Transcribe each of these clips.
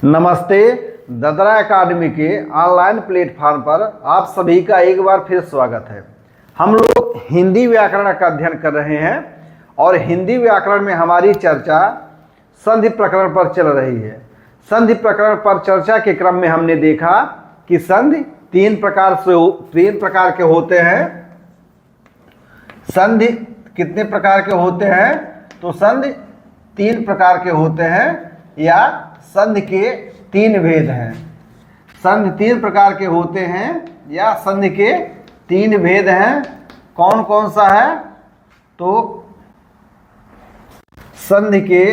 नमस्ते। ददरा एकेडमी के online platform पर आप सभी का एक बार फिर स्वागत है। हम लोग हिंदी व्याकरण का अध्ययन कर रहे हैं और हिंदी व्याकरण में हमारी चर्चा संधि प्रकरण पर चल रही है। संधि प्रकरण पर चर्चा के क्रम में हमने देखा कि संधि तीन प्रकार के होते हैं। संधि कितने प्रकार के होते हैं? तो संधि तीन प्रकार के होते हैं या संधि के तीन भेद हैं। संधि तीन प्रकार के होते हैं या संधि के तीन भेद हैं। कौन कौन सा है? तो संधि के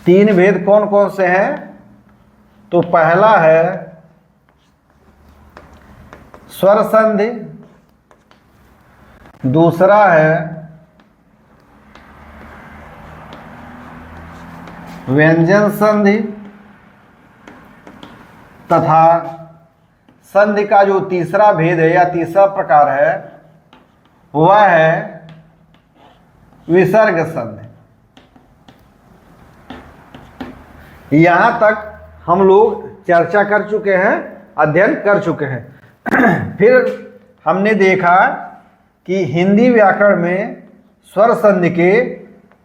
तीन भेद कौन कौन से हैं? तो पहला है स्वर संधि, दूसरा है व्यंजन संधि तथा संधि का जो तीसरा भेद है या तीसरा प्रकार है वह है विसर्ग संधि। यहां तक हम लोग चर्चा कर चुके हैं, अध्ययन कर चुके हैं। फिर हमने देखा कि हिंदी व्याकरण में स्वर संधि के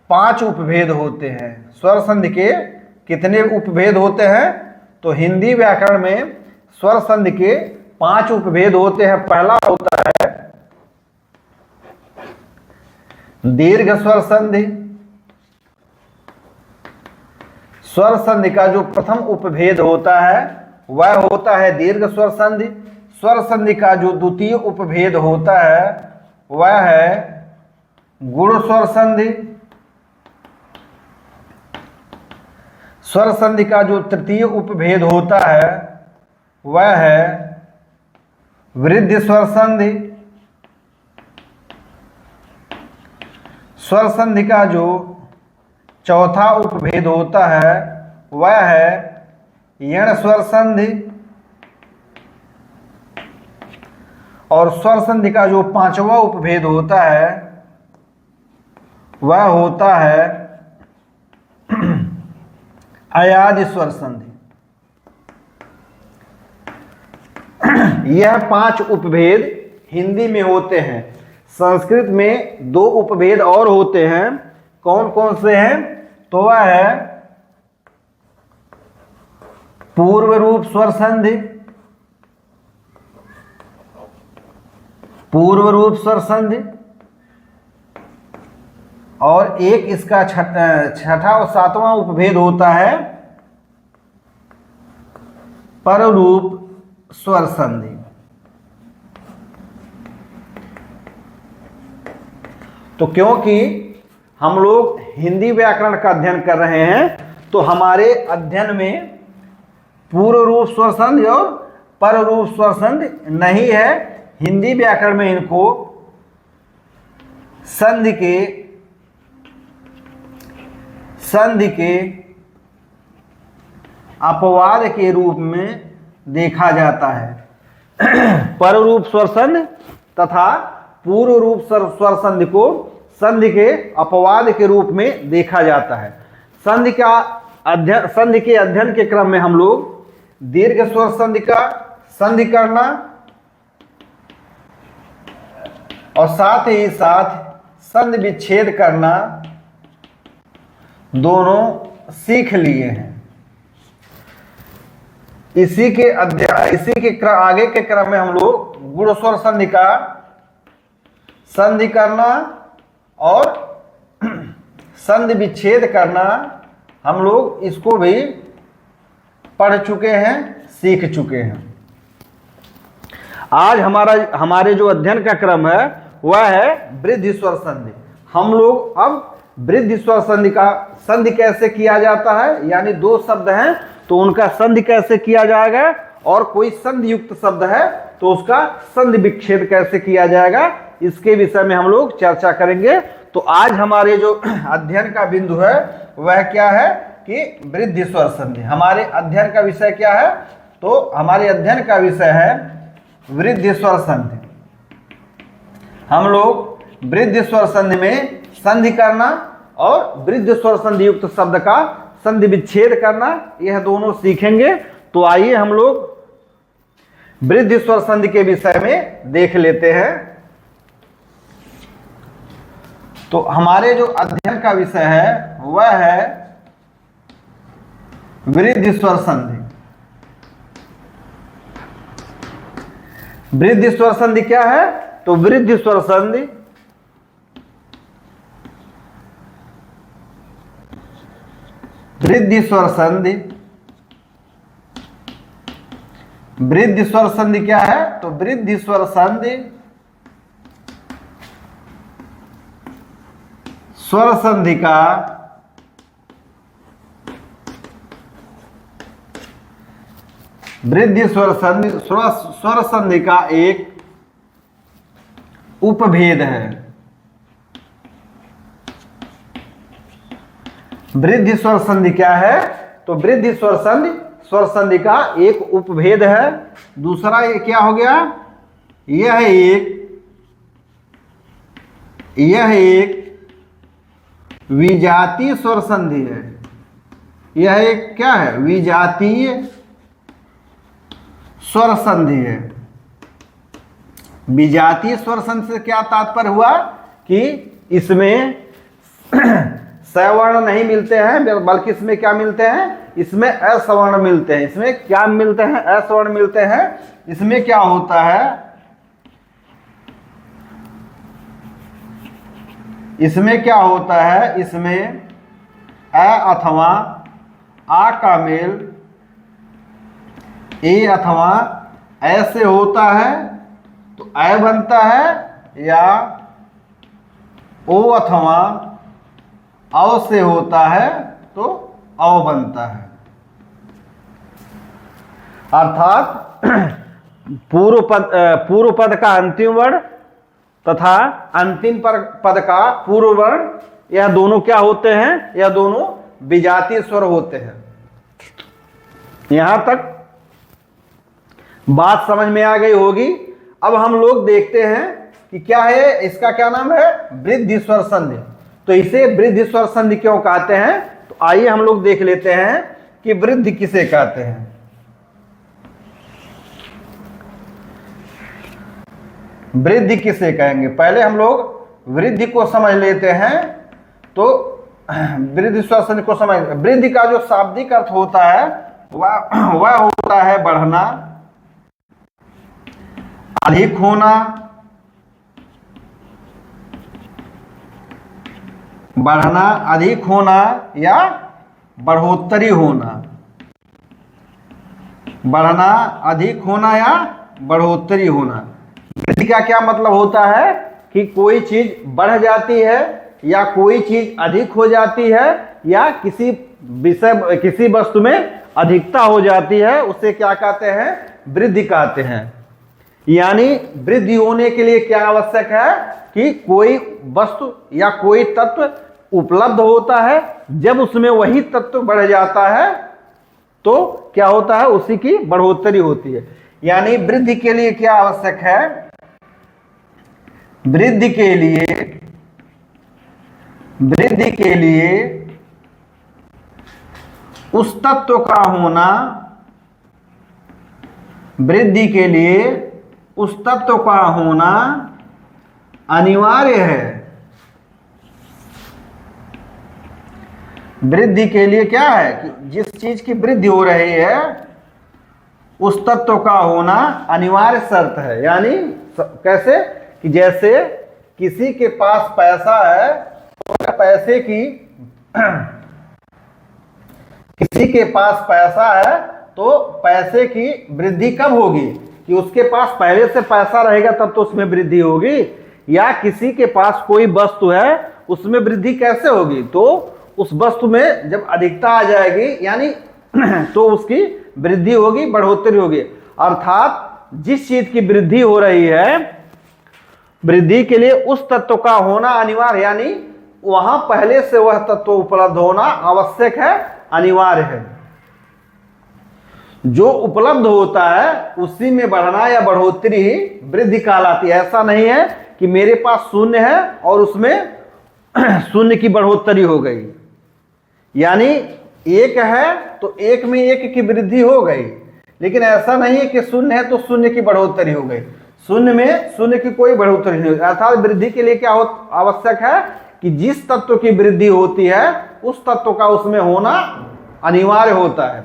5 उपभेद होते हैं। स्वर संधि के कितने उपभेद होते हैं? तो हिंदी व्याकरण में स्वर संधि के 5 उपभेद होते हैं। पहला होता है दीर्घ स्वर संधि। स्वर संधि का जो प्रथम उपभेद होता है वह होता है दीर्घ स्वर संधि। स्वर संधि का जो द्वितीय उपभेद होता है वह है गुण स्वर संधि। स्वर संधि का जो तृतीय उपभेद होता है वह है वृद्धि स्वर संधि। स्वर संधि का जो चौथा उपभेद होता है वह है यण स्वर संधि। और स्वर संधि का जो 5वां उपभेद होता है वह होता है अयादि स्वर संधि। यह 5 उपभेद हिंदी में होते हैं। संस्कृत में 2 उपभेद और होते हैं। कौन कौन से हैं? तो वह है पूर्व रूप स्वर संधि, पूर्व रूप स्वर संधि, और एक इसका छठा और 7वां उपभेद होता है पररूप स्वर संधि। तो क्योंकि हम लोग हिंदी व्याकरण का अध्ययन कर रहे हैं तो हमारे अध्ययन में पूर्व रूप स्वर संधि और पररूप स्वर संधि नहीं है। हिंदी व्याकरण में इनको संधि के अपवाद के रूप में देखा जाता है। पररूप स्वर संधि तथा पूर्व रूप स्वर संधि को संधि के अपवाद के रूप में देखा जाता है। संधि के अध्ययन के क्रम में हम लोग दीर्घ स्वर संधि का संधि करना और साथ ही साथ संधि विच्छेद करना दोनों सीख लिए हैं। इसी के आगे के क्रम में हम लोग गुण स्वर संधि का संधि करना और संधि विच्छेद करना हम लोग इसको भी पढ़ चुके हैं, सीख चुके हैं। आज हमारे जो अध्ययन का क्रम है वह है वृद्धि स्वर संधि। हम लोग अब वृद्धि स्वर संधि का संधि कैसे किया जाता है, यानी 2 शब्द हैं तो उनका संधि कैसे किया जाएगा, और कोई संधि युक्त शब्द है तो उसका संधि विच्छेद कैसे किया जाएगा, इसके विषय में हम लोग चर्चा करेंगे। तो आज हमारे जो अध्ययन का बिंदु है वह क्या है कि वृद्धि स्वर संधि। हमारे अध्ययन का विषय क्या है? तो हमारे अध्ययन का विषय है वृद्धि स्वर संधि। हम लोग वृद्धि स्वर संधि में संधि करना और वृद्धि स्वर संधि युक्त शब्द का संधि विच्छेद करना, यह दोनों सीखेंगे। तो आइए हम लोग वृद्धि स्वर संधि के विषय में देख लेते हैं। तो हमारे जो अध्ययन का विषय है वह है वृद्धि स्वर संधि। वृद्धि स्वर संधि क्या है? तो वृद्धि स्वर संधि वृद्धि स्वर संधि वृद्धि स्वर संधि क्या है? तो वृद्धि स्वर संधि स्वर संधि का वृद्धि स्वर संधि स्वर संधि का एक उपभेद है। वृद्धि स्वर संधि क्या है? तो वृद्धि स्वर संधि का एक उपभेद है। दूसरा ये क्या हो गया? यह एक विजातीय स्वर संधि है। यह एक क्या है? विजातीय स्वर संधि है। विजातीय स्वर संधि से क्या तात्पर्य हुआ कि इसमें सवर्ण नहीं मिलते हैं, बल्कि इसमें क्या मिलते हैं? इसमें असवर्ण मिलते हैं। इसमें क्या मिलते हैं? असवर्ण मिलते हैं। इसमें क्या होता है? इसमें क्या होता है? इसमें अ अथवा आ का मेल ए अथवा ऐसे होता है तो अ बनता है, या ओ अथवा औ से होता है तो औ बनता है। अर्थात पूर्व पद का अंतिम वर्ण तथा अंतिम पद का पूर्व वर्ण, यह दोनों क्या होते हैं? यह दोनों विजातीय स्वर होते हैं। यहां तक बात समझ में आ गई होगी। अब हम लोग देखते हैं कि क्या है, इसका क्या नाम है? वृद्धि स्वर संधि। तो इसे वृद्धि स्वर संधि क्यों कहते हैं? तो आइए हम लोग देख लेते हैं कि वृद्धि किसे कहते हैं। वृद्धि किसे कहेंगे? पहले हम लोग वृद्धि को समझ लेते हैं। तो वृद्धि स्वर संधि को समझ, वृद्धि का जो शाब्दिक अर्थ होता है वह होता है बढ़ना, अधिक होना, बढ़ना, अधिक होना या बढ़ोतरी होना। बढ़ना, अधिक होना या बढ़ोतरी होना। वृद्धि का क्या मतलब होता है कि कोई चीज बढ़ जाती है या कोई चीज अधिक हो जाती है या किसी विषय किसी वस्तु में अधिकता हो जाती है, उसे क्या कहते हैं? वृद्धि कहते हैं। यानी वृद्धि होने के लिए क्या आवश्यक है कि कोई वस्तु या कोई तत्व उपलब्ध होता है, जब उसमें वही तत्व बढ़ जाता है तो क्या होता है? उसी की बढ़ोतरी होती है। यानी वृद्धि के लिए क्या आवश्यक है? वृद्धि के लिए उस तत्व का होना, वृद्धि के लिए उस तत्व का होना अनिवार्य है। वृद्धि के लिए क्या है कि जिस चीज की वृद्धि हो रही है उस तत्व का होना अनिवार्य शर्त है। यानी कैसे कि जैसे किसी के पास पैसा है तो पैसे की किसी के पास पैसा है तो पैसे की वृद्धि कब होगी? कि उसके पास पहले से पैसा रहेगा तब तो उसमें वृद्धि होगी। या किसी के पास कोई वस्तु है उसमें वृद्धि कैसे होगी? तो उस वस्तु में जब अधिकता आ जाएगी यानी तो उसकी वृद्धि होगी, बढ़ोतरी होगी। अर्थात जिस चीज की वृद्धि हो रही है, वृद्धि के लिए उस तत्व का होना अनिवार्य, यानी वहां पहले से वह तत्व उपलब्ध होना आवश्यक है, अनिवार्य है। जो उपलब्ध होता है उसी में बढ़ना या बढ़ोतरी ही वृद्धि कहलाती है। ऐसा नहीं है कि मेरे पास शून्य है और उसमें शून्य की बढ़ोतरी हो गई। यानी एक है तो एक में एक की वृद्धि हो गई, लेकिन ऐसा नहीं है कि शून्य है तो शून्य की बढ़ोतरी हो गई। शून्य में शून्य की कोई बढ़ोतरी नहीं होती। अर्थात वृद्धि के लिए क्या आवश्यक है कि जिस तत्व की वृद्धि होती है उस तत्व का उसमें होना अनिवार्य होता है।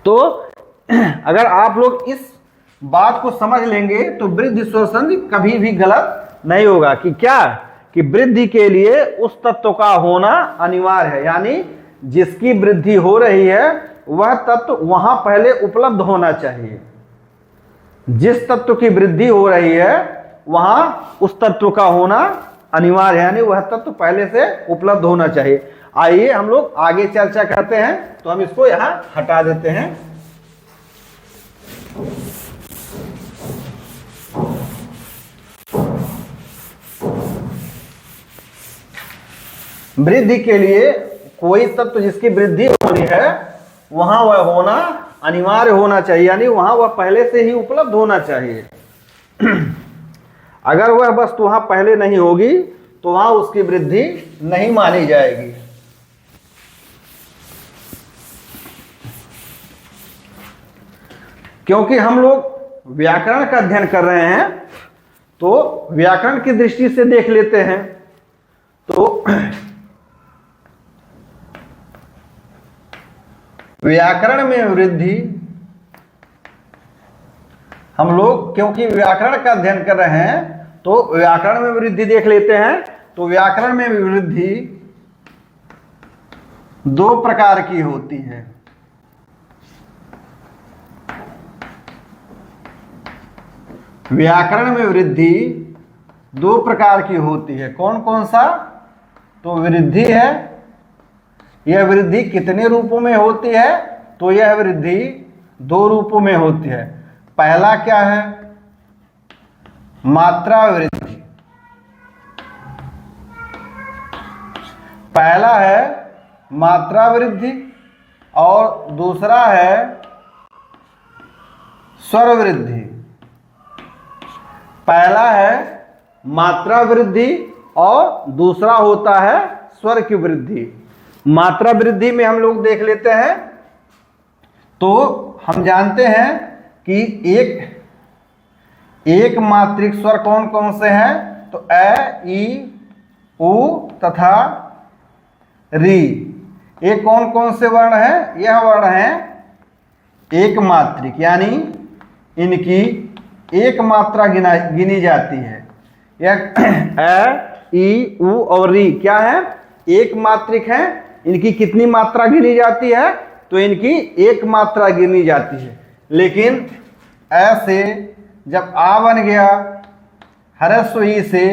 तो अगर आप लोग इस बात को समझ लेंगे तो वृद्धि स्वर संधि कभी भी गलत नहीं होगा। कि क्या कि वृद्धि के लिए उस तत्व का होना अनिवार्य है, यानी जिसकी वृद्धि हो रही है वह तत्व वहां पहले उपलब्ध होना चाहिए। जिस तत्व की वृद्धि हो रही है वहां उस तत्व का होना अनिवार्य है, यानी वह तत्व पहले से उपलब्ध होना चाहिए। आइए हम लोग आगे चर्चा करते हैं। तो हम इसको यहां हटा देते हैं। वृद्धि के लिए कोई तत्व जिसकी वृद्धि होनी है वहां वह होना अनिवार्य होना चाहिए, यानी वहां वह पहले से ही उपलब्ध होना चाहिए। अगर वह वस्तु वहां पहले नहीं होगी तो वहां उसकी वृद्धि नहीं मानी जाएगी। क्योंकि हम लोग व्याकरण का अध्ययन कर रहे हैं तो व्याकरण की दृष्टि से देख लेते हैं। तो व्याकरण में वृद्धि, हम लोग क्योंकि व्याकरण का अध्ययन कर रहे हैं तो व्याकरण में वृद्धि देख लेते हैं। तो व्याकरण में वृद्धि दो प्रकार की होती है। व्याकरण में वृद्धि दो प्रकार की होती है। कौन कौन सा? तो वृद्धि है, यह वृद्धि कितने रूपों में होती है? तो यह वृद्धि दो रूपों में होती है। पहला क्या है? मात्रा वृद्धि। पहला है मात्रा वृद्धि और दूसरा है स्वर वृद्धि। पहला है मात्रा वृद्धि और दूसरा होता है स्वर की वृद्धि। मात्रा वृद्धि में हम लोग देख लेते हैं। तो हम जानते हैं कि एक मात्रिक स्वर कौन कौन से हैं? तो अ, ई, उ तथा री। ये कौन कौन से वर्ण हैं? यह वर्ण हैं एक मात्रिक, यानी इनकी एक मात्रा गिनी जाती है। यह अ, ई, उ और री क्या है? एक मात्रिक है। इनकी कितनी मात्रा गिनी जाती है? तो इनकी एक मात्रा गिनी जाती है। लेकिन ऐसे जब आ बन गया, ह्रस्व ई से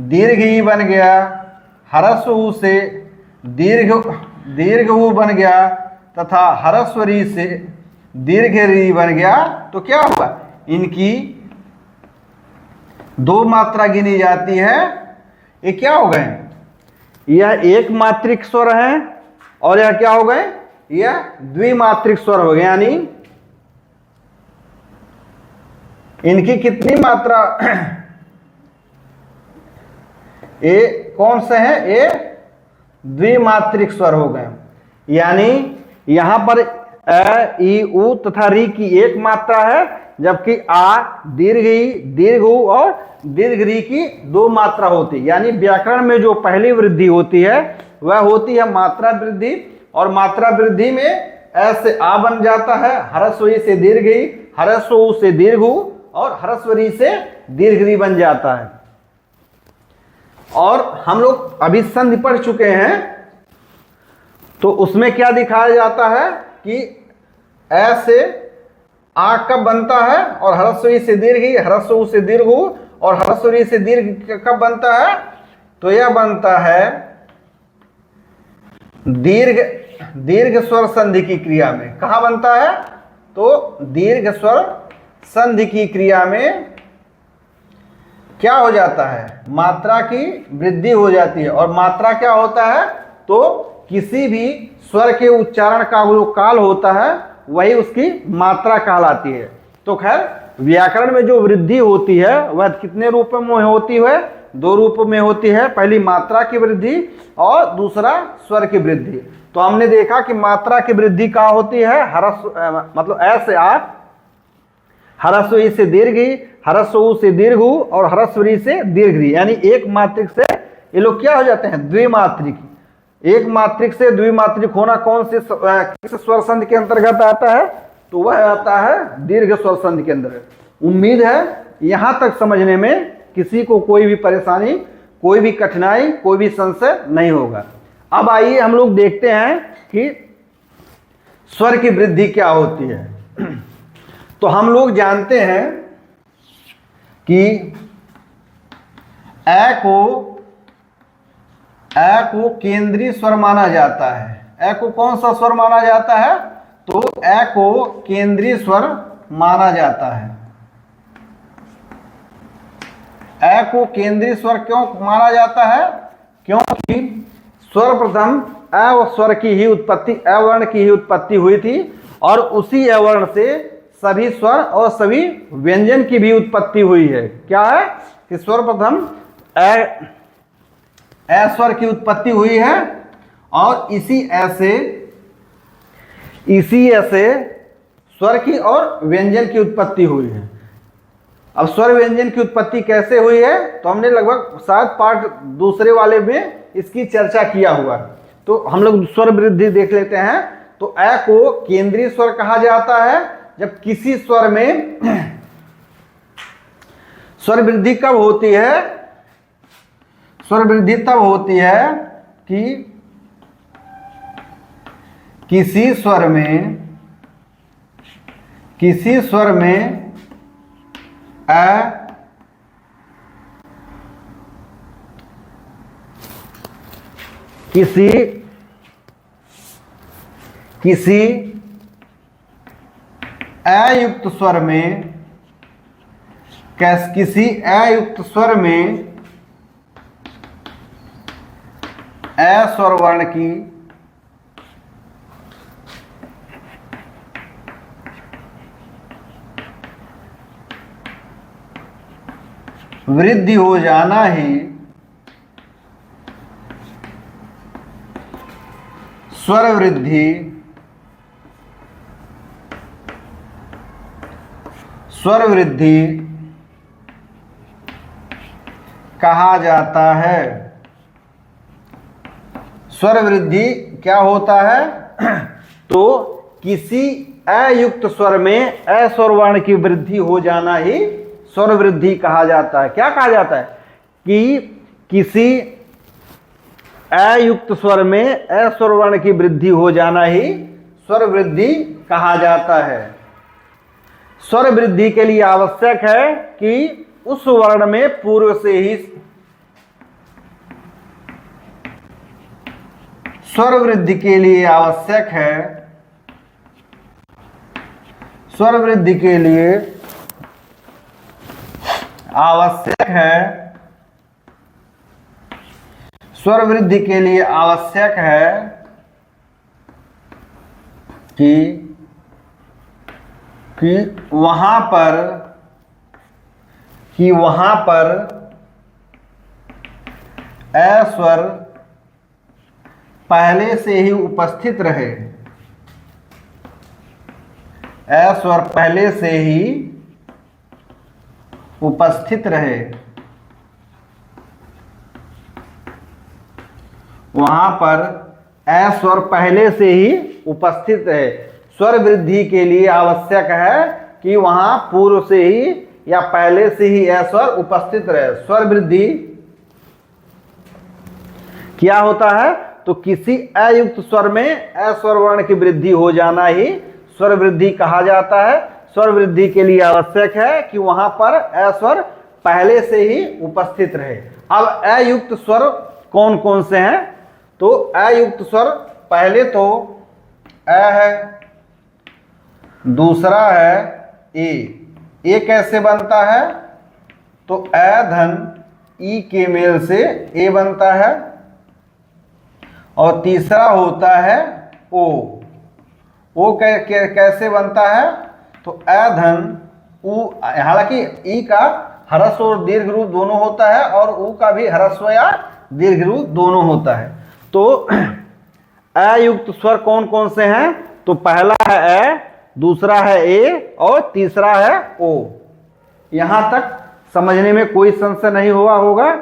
दीर्घ ई बन गया, ह्रस्व उ से दीर्घ उ बन गया तथा ह्रस्व री से दीर्घ री बन गया, तो क्या हुआ? इनकी दो मात्रा गिनी जाती है। ये क्या हो गए? यह एक मात्रिक स्वर है और यह क्या हो गए? यह द्विमात्रिक स्वर हो गए। यानी इनकी कितनी मात्रा? ये कौन से हैं? ये द्विमात्रिक स्वर हो गए। यानी यहां पर अ, ई, उ तथा री की एक मात्रा है, जबकि आ, दीर्घ ई, दीर्घ उ और दीर्घ री की दो मात्रा होती है। यानी व्याकरण में जो पहली वृद्धि होती है वह होती है मात्रा वृद्धि। और मात्रा वृद्धि में ऐसे आ बन जाता है, ह्रस्व ई से दीर्घ ई, ह्रस्व उ से दीर्घ उ और ह्रस्व री से दीर्घ री बन जाता है। और हम लोग अभी संधि पढ़ चुके हैं तो उसमें क्या दिखाया जाता है कि ऐसे आ कब बनता है और ह्रस्व ई से दीर्घ ई, ह्रस्व उ से दीर्घ उ और ह्रस्व री से दीर्घ कब बनता है? तो यह बनता है दीर्घ स्वर संधि की क्रिया में। कहां बनता है? तो दीर्घ स्वर संधि की क्रिया में क्या हो जाता है? मात्रा की वृद्धि हो जाती है। और मात्रा क्या होता है? तो किसी भी स्वर के उच्चारण का जो काल होता है वही उसकी मात्रा कहलाती है। तो खैर व्याकरण में जो वृद्धि होती है वह कितने रूपों में होती है? दो रूपों में होती है। पहली मात्रा की वृद्धि और दूसरा स्वर की वृद्धि। तो हमने देखा कि मात्रा की वृद्धि कहाँ होती है, मतलब ऐसे आप ह्रस्व ई से दीर्घ ई, ह्रस्व ऊ से दीर्घ ऊ और ह्रस्व री से दीर्घ री, यानी एक मात्रिक से ये लोग क्या हो जाते हैं, द्विमात्रिक। एक मात्रिक से द्विमात्रिक होना कौन से किस स्वर संधि के अंतर्गत आता है, तो वह आता है दीर्घ स्वर संधि के अंतर्गत। उम्मीद है यहां तक समझने में किसी को कोई भी परेशानी, कोई भी कठिनाई, कोई भी संशय नहीं होगा। अब आइए हम लोग देखते हैं कि स्वर की वृद्धि क्या होती है। तो हम लोग जानते हैं कि ए को केंद्रीय स्वर माना जाता है। ए को कौन सा स्वर माना जाता है, तो ए को केंद्रीय स्वर माना जाता है। ए को केंद्रीय स्वर क्यों माना जाता है, क्योंकि सर्वप्रथम अ स्वर की ही उत्पत्ति, अ वर्ण की ही उत्पत्ति हुई थी और उसी अ वर्ण से सभी स्वर और सभी व्यंजन की भी उत्पत्ति हुई है। क्या है कि सर्वप्रथम अ स्वर की उत्पत्ति हुई है और इसी अ से स्वर की और व्यंजन की उत्पत्ति हुई है। अब स्वर व्यंजन की उत्पत्ति कैसे हुई है, तो हमने लगभग शायद पार्ट दूसरे वाले में इसकी चर्चा किया हुआ है। तो हम लोग स्वर वृद्धि देख लेते हैं। तो अ को केंद्रीय स्वर कहा जाता है जब किसी स्वर में स्वर वृद्धि कब होती है, स्वर वृद्धि तब होती है कि किसी स्वर में किसी अयुक्त स्वर में अ स्वर वर्ण की वृद्धि हो जाना ही स्वर वृद्धि कहा जाता है। स्वर वृद्धि क्या होता है, तो किसी अयुक्त स्वर में अ स्वर वर्ण की वृद्धि हो जाना ही स्वर वृद्धि कहा जाता है। क्या कहा जाता है कि किसी अयुक्त स्वर में अ स्वर वर्ण की वृद्धि हो जाना ही स्वर वृद्धि कहा जाता है। स्वर वृद्धि के लिए आवश्यक है कि उस वर्ण में पूर्व से ही स्वर वृद्धि के लिए आवश्यक है, स्वर वृद्धि के लिए आवश्यक है, स्वर वृद्धि के लिए आवश्यक है कि वहां पर अ स्वर पहले से ही उपस्थित रहे, अ स्वर पहले से ही उपस्थित रहे, वहां पर अ स्वर पहले से ही उपस्थित रहे। स्वर वृद्धि के लिए आवश्यक है कि वहां पूर्व से ही या पहले से ही अ स्वर उपस्थित रहे। स्वर वृद्धि क्या होता है, तो किसी अयुक्त स्वर में अ स्वर वर्ण की वृद्धि हो जाना ही स्वर वृद्धि कहा जाता है। स्वर वृद्धि के लिए आवश्यक है कि वहां पर अ स्वर पहले से ही उपस्थित रहे। अब अयुक्त स्वर कौन कौन से हैं, तो अयुक्त स्वर पहले तो अ है, दूसरा है ए कैसे बनता है, तो अ धन ई के मेल से ए बनता है और तीसरा होता है ओ कैसे बनता है, तो अ धन उ, हालांकि ई का ह्रस्व और दीर्घ रूप दोनों होता है और उ का भी ह्रस्व या दीर्घ रूप दोनों होता है। तो अ युक्त स्वर कौन कौन से हैं? तो पहला है अ, दूसरा है ए और तीसरा है ओ। यहां तक समझने में कोई संशय नहीं हुआ होगा।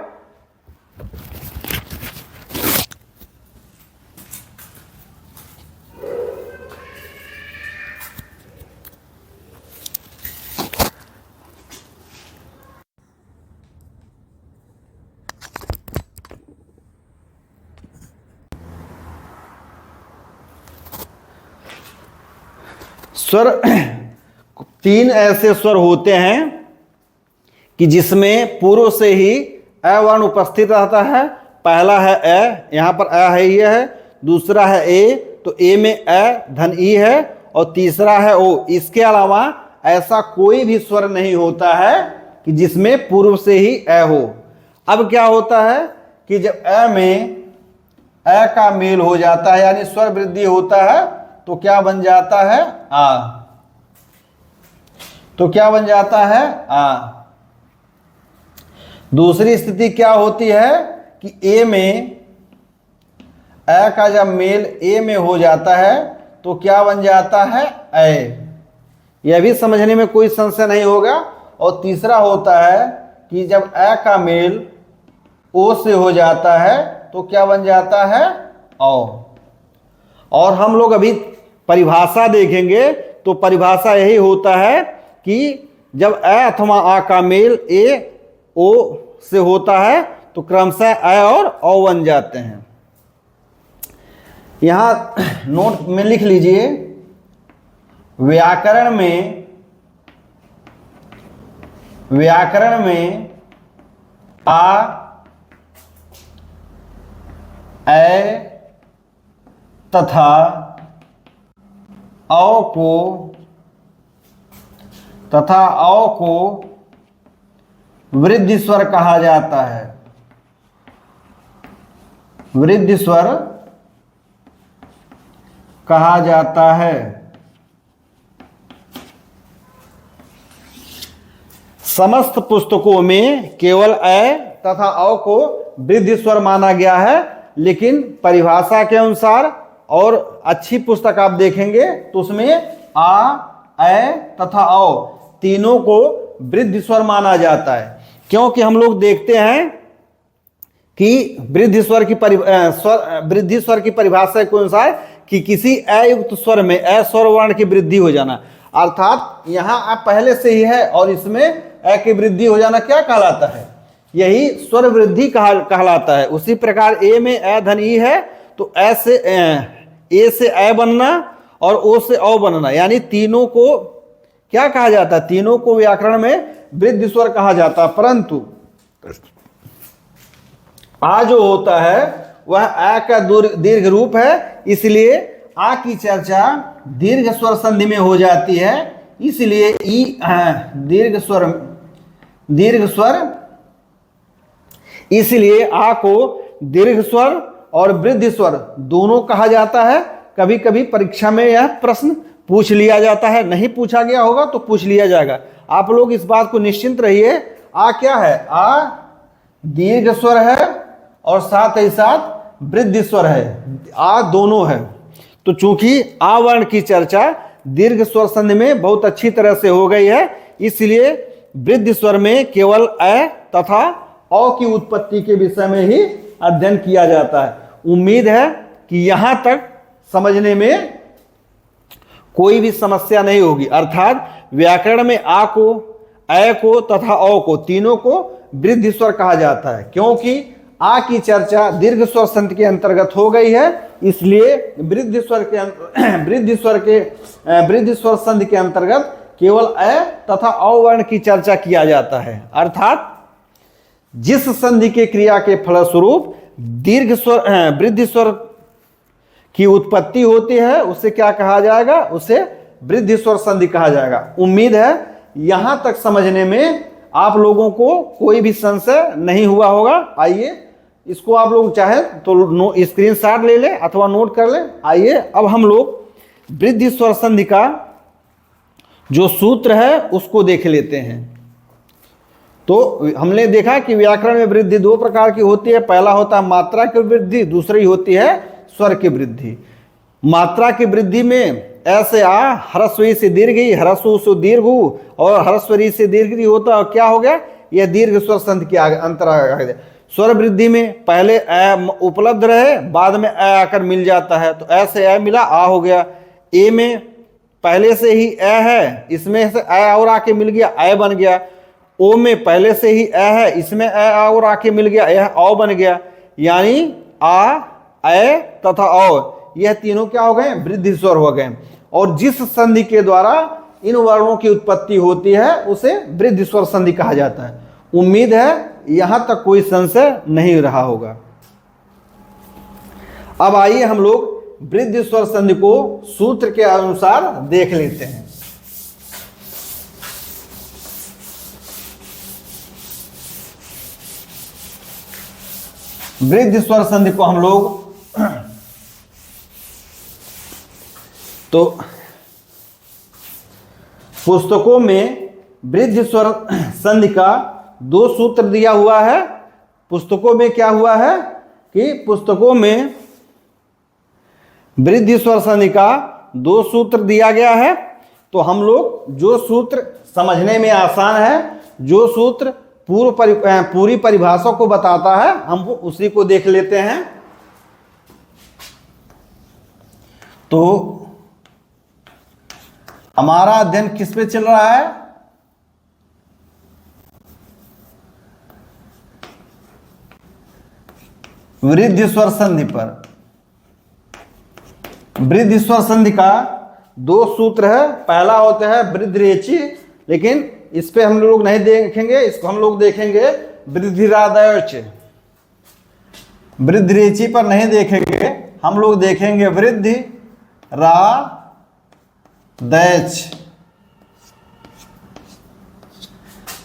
स्वर तीन ऐसे स्वर होते हैं कि जिसमें पूर्व से ही अ वर्ण उपस्थित रहता है। पहला है अ, यहाँ पर अ है, ये है। दूसरा है ए, तो ए में अ धन ई है। और तीसरा है ओ। इसके अलावा ऐसा कोई भी स्वर नहीं होता है कि जिसमें पूर्व से ही अ हो। अब क्या होता है कि जब अ में अ का मेल हो जाता है, यानी स्वर वृद्धि होता है, तो क्या बन जाता है? आ। तो क्या बन जाता है? आ। दूसरी स्थिति क्या होती है कि ए में अ का जब मेल ए में हो जाता है तो क्या बन जाता है? ए। यह भी समझने में कोई संशय नहीं होगा। और तीसरा होता है कि जब अ का मेल ओ से हो जाता है तो क्या बन जाता है? औ। और हम लोग अभी परिभाषा देखेंगे तो परिभाषा यही होता है कि जब अ अथवा आ का मेल ए ओ से होता है तो क्रमशः अ और औ बन जाते हैं। यहां नोट में लिख लीजिए, व्याकरण में आ, ए तथा औ को वृद्धि स्वर कहा जाता है। वृद्धि स्वर कहा जाता है। समस्त पुस्तकों में केवल अ तथा औ को वृद्धि स्वर माना गया है, लेकिन परिभाषा के अनुसार और अच्छी पुस्तक आप देखेंगे तो उसमें आ, ए तथा औ तीनों को वृद्धि स्वर माना जाता है। क्योंकि हम लोग देखते हैं कि वृद्धि स्वर की परिभाषा के अनुसार कि किसी अयुक्त स्वर में अ स्वर वर्ण की वृद्धि हो जाना, अर्थात यहां आप पहले से ही है और इसमें अ की वृद्धि हो जाना क्या कहलाता है? यही स्वर वृद्धि कहलाता है। उसी प्रकार ए में अ धन ई है तो ए से अ बनना और ओ से औ बनना, यानी तीनों को क्या कहा जाता है? तीनों को व्याकरण में वृद्धि स्वर कहा जाता है। परंतु आ जो होता है वह आ का दीर्घ रूप है, इसलिए आ की चर्चा दीर्घ स्वर संधि में हो जाती है। इसलिए ई दीर्घ स्वर इसलिए आ को दीर्घ स्वर और वृद्धि स्वर दोनों कहा जाता है। कभी कभी परीक्षा में यह प्रश्न पूछ लिया जाता है, नहीं पूछा गया होगा तो पूछ लिया जाएगा। आप लोग इस बात को निश्चिंत रहिए। आ क्या है? आ दीर्घ स्वर है और साथ ही साथ वृद्धि स्वर है। आ दोनों है। तो चूंकि आ वर्ण की चर्चा दीर्घ स्वर संधि में बहुत अच्छी तरह से हो गई है, इसलिए वृद्धि स्वर में केवल अ तथा औ की उत्पत्ति के विषय में ही अध्ययन किया जाता है। उम्मीद है कि यहां तक समझने में कोई भी समस्या नहीं होगी। अर्थात व्याकरण में आ को, अ को तथा औ को तीनों को वृद्धि स्वर कहा जाता है, क्योंकि आ की चर्चा दीर्घ स्वर संधि के अंतर्गत हो गई है। इसलिए वृद्धि स्वर संधि के अंतर्गत केवल अ तथा औ वर्ण की चर्चा किया जाता है। अर्थात जिस संधि के क्रिया के फलस्वरूप वृद्धि स्वर की उत्पत्ति होती है उसे क्या कहा जाएगा? उसे वृद्धि स्वर संधि कहा जाएगा। उम्मीद है यहां तक समझने में आप लोगों को कोई भी संशय नहीं हुआ होगा। आइए इसको आप लोग चाहे तो स्क्रीनशॉट ले ले अथवा नोट कर ले। आइए अब हम लोग वृद्धि स्वर संधि का जो सूत्र है उसको देख लेते हैं। तो हमने देखा कि व्याकरण में वृद्धि दो प्रकार की होती है। पहला होता है मात्रा की वृद्धि, दूसरी होती है स्वर की वृद्धि। मात्रा की वृद्धि में ऐसे आ, ह्रस्व ई से दीर्घ ई, ह्रस्व ऊ से दीर्घ ऊ और ह्रस्व री से दीर्घ री होता है, क्या हो गया, यह दीर्घ स्वर संधि के अंतर आ गया। स्वर वृद्धि में पहले अ उपलब्ध रहे, बाद में अ आकर मिल जाता है, तो ऐसे अ मिला, आ हो गया। ए में पहले से ही अ है, इसमें से अ और आके मिल गया, अ बन गया। ओ में पहले से ही अ है, इसमें अ और आके मिल गया, यह औ बन गया। यानी आ, अ तथा औ, यह तीनों क्या हो गए, वृद्धि स्वर हो गए। और जिस संधि के द्वारा इन वर्णों की उत्पत्ति होती है उसे वृद्धि स्वर संधि कहा जाता है। उम्मीद है यहां तक कोई संशय नहीं रहा होगा। अब आइए हम लोग वृद्धि स्वर संधि को सूत्र के अनुसार देख लेते हैं। वृद्धि स्वर संधि को हम लोग तो पुस्तकों में वृद्धि स्वर संधि का 2 सूत्र दिया हुआ है। पुस्तकों में क्या हुआ है कि पुस्तकों में वृद्धि स्वर संधि का 2 सूत्र दिया गया है। तो हम लोग जो सूत्र समझने में आसान है, जो सूत्र पूरी परिभाषा को बताता है, हम उसी को देख लेते हैं। तो हमारा अध्ययन किस पे चल रहा है, वृद्धि स्वर संधि पर। वृद्धि स्वर संधि का 2 सूत्र है। पहला होता है वृद्धिरेचि, लेकिन इस पे हम लोग नहीं देखेंगे, इसको हम लोग देखेंगे वृद्धिरादैच। वृद्धिरेचि पर नहीं देखेंगे, हम लोग देखेंगे वृद्धि रादैच।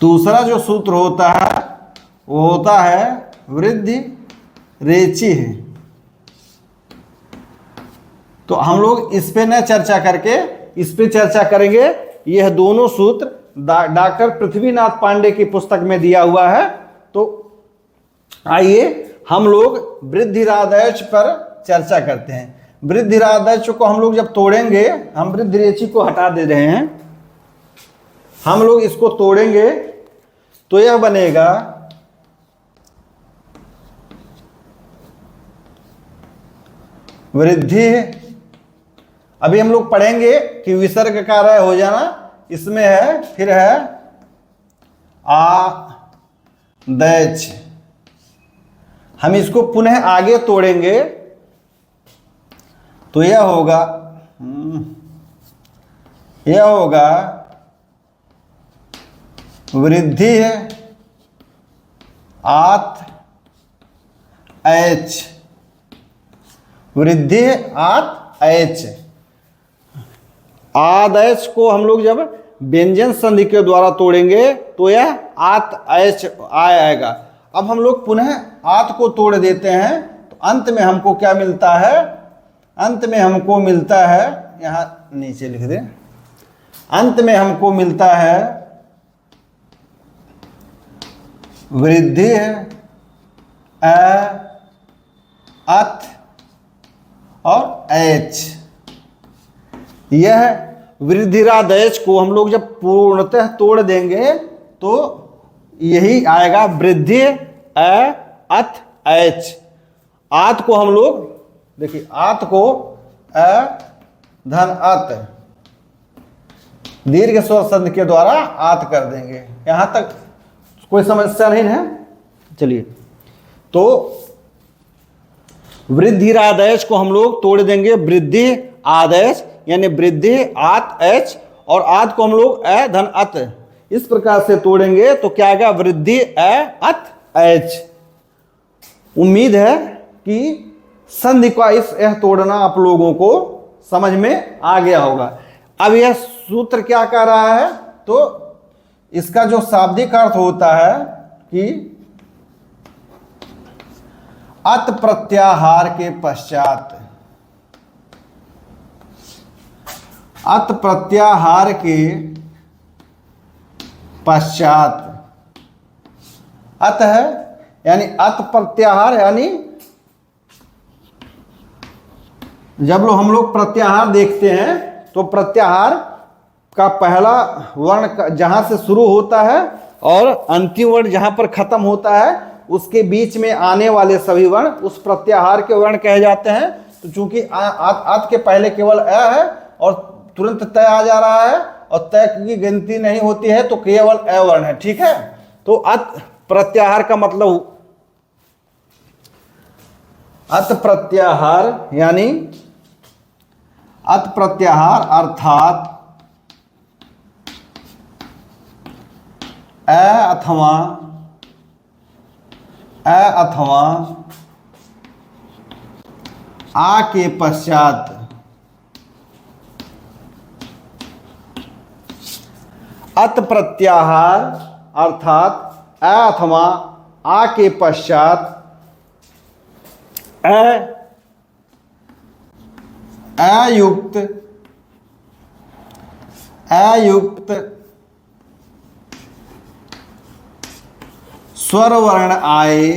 दूसरा जो सूत्र होता है वो होता है वृद्धि रेचि है। तो हम लोग इस पे न चर्चा करके इस पे चर्चा करेंगे। यह दोनों सूत्र डॉक्टर पृथ्वीनाथ पांडे की पुस्तक में दिया हुआ है। तो आइए हम लोग वृद्धिरादैच पर चर्चा करते हैं। वृद्धिरादैच को हम लोग जब तोड़ेंगे, हम वृद्धिरेचि को हटा दे रहे हैं, हम लोग इसको तोड़ेंगे तो यह बनेगा वृद्धि। अभी हम लोग पढ़ेंगे कि विसर्ग का रय हो जाना, इसमें है, फिर है आदैच। हम इसको पुनः आगे तोड़ेंगे तो यह होगा वृद्धि आत एच। वृद्धि आत एच। आदैच को हम लोग जब व्यंजन संधि के द्वारा तोड़ेंगे तो यह आत एच आएगा। अब हम लोग पुनः आत को तोड़ देते हैं तो अंत में हमको क्या मिलता है, अंत में हमको मिलता है, यहां नीचे लिख दें, अंत में हमको मिलता है वृद्धि अत और एच। यह वृद्धिरादैच को हम लोग जब पूर्णतः तोड़ देंगे तो यही आएगा वृद्धि अत एच। आत को हम लोग देखिए, आत को धन अत दीर्घ स्वर संधि के द्वारा आत कर देंगे। यहां तक कोई समस्या नहीं है। चलिए, तो वृद्धिरादैच को हम लोग तोड़ देंगे वृद्धि आदैच, यानी वृद्धि आत एच, और आत को हम लोग अ धन अत इस प्रकार से तोड़ेंगे तो क्या आएगा, वृद्धि अत एच। उम्मीद है कि संधि का इस यह तोड़ना आप लोगों को समझ में आ गया होगा। अब यह सूत्र क्या कह रहा है, तो इसका जो शाब्दिक अर्थ होता है कि अत प्रत्याहार के पश्चात, अत प्रत्याहार के पश्चात, अत है यानी अत प्रत्याहार यानी जब हम लोग प्रत्याहार देखते हैं तो प्रत्याहार का पहला वर्ण जहां से शुरू होता है और अंतिम वर्ण जहां पर खत्म होता है उसके बीच में आने वाले सभी वर्ण उस प्रत्याहार के वर्ण कहे जाते हैं। तो चूंकि अत के पहले केवल अ है और तुरंत तय आ जा रहा है और तय की गिनती नहीं होती है तो केवल अ वर्ण है, ठीक है। तो अत प्रत्याहार का मतलब अत प्रत्याहार यानी अत प्रत्याहार अर्थात अ अथवा आ के पश्चात अत प्रत्याहार अर्थात अ अथवा आ के पश्चात अयुक्त स्वर वर्ण आए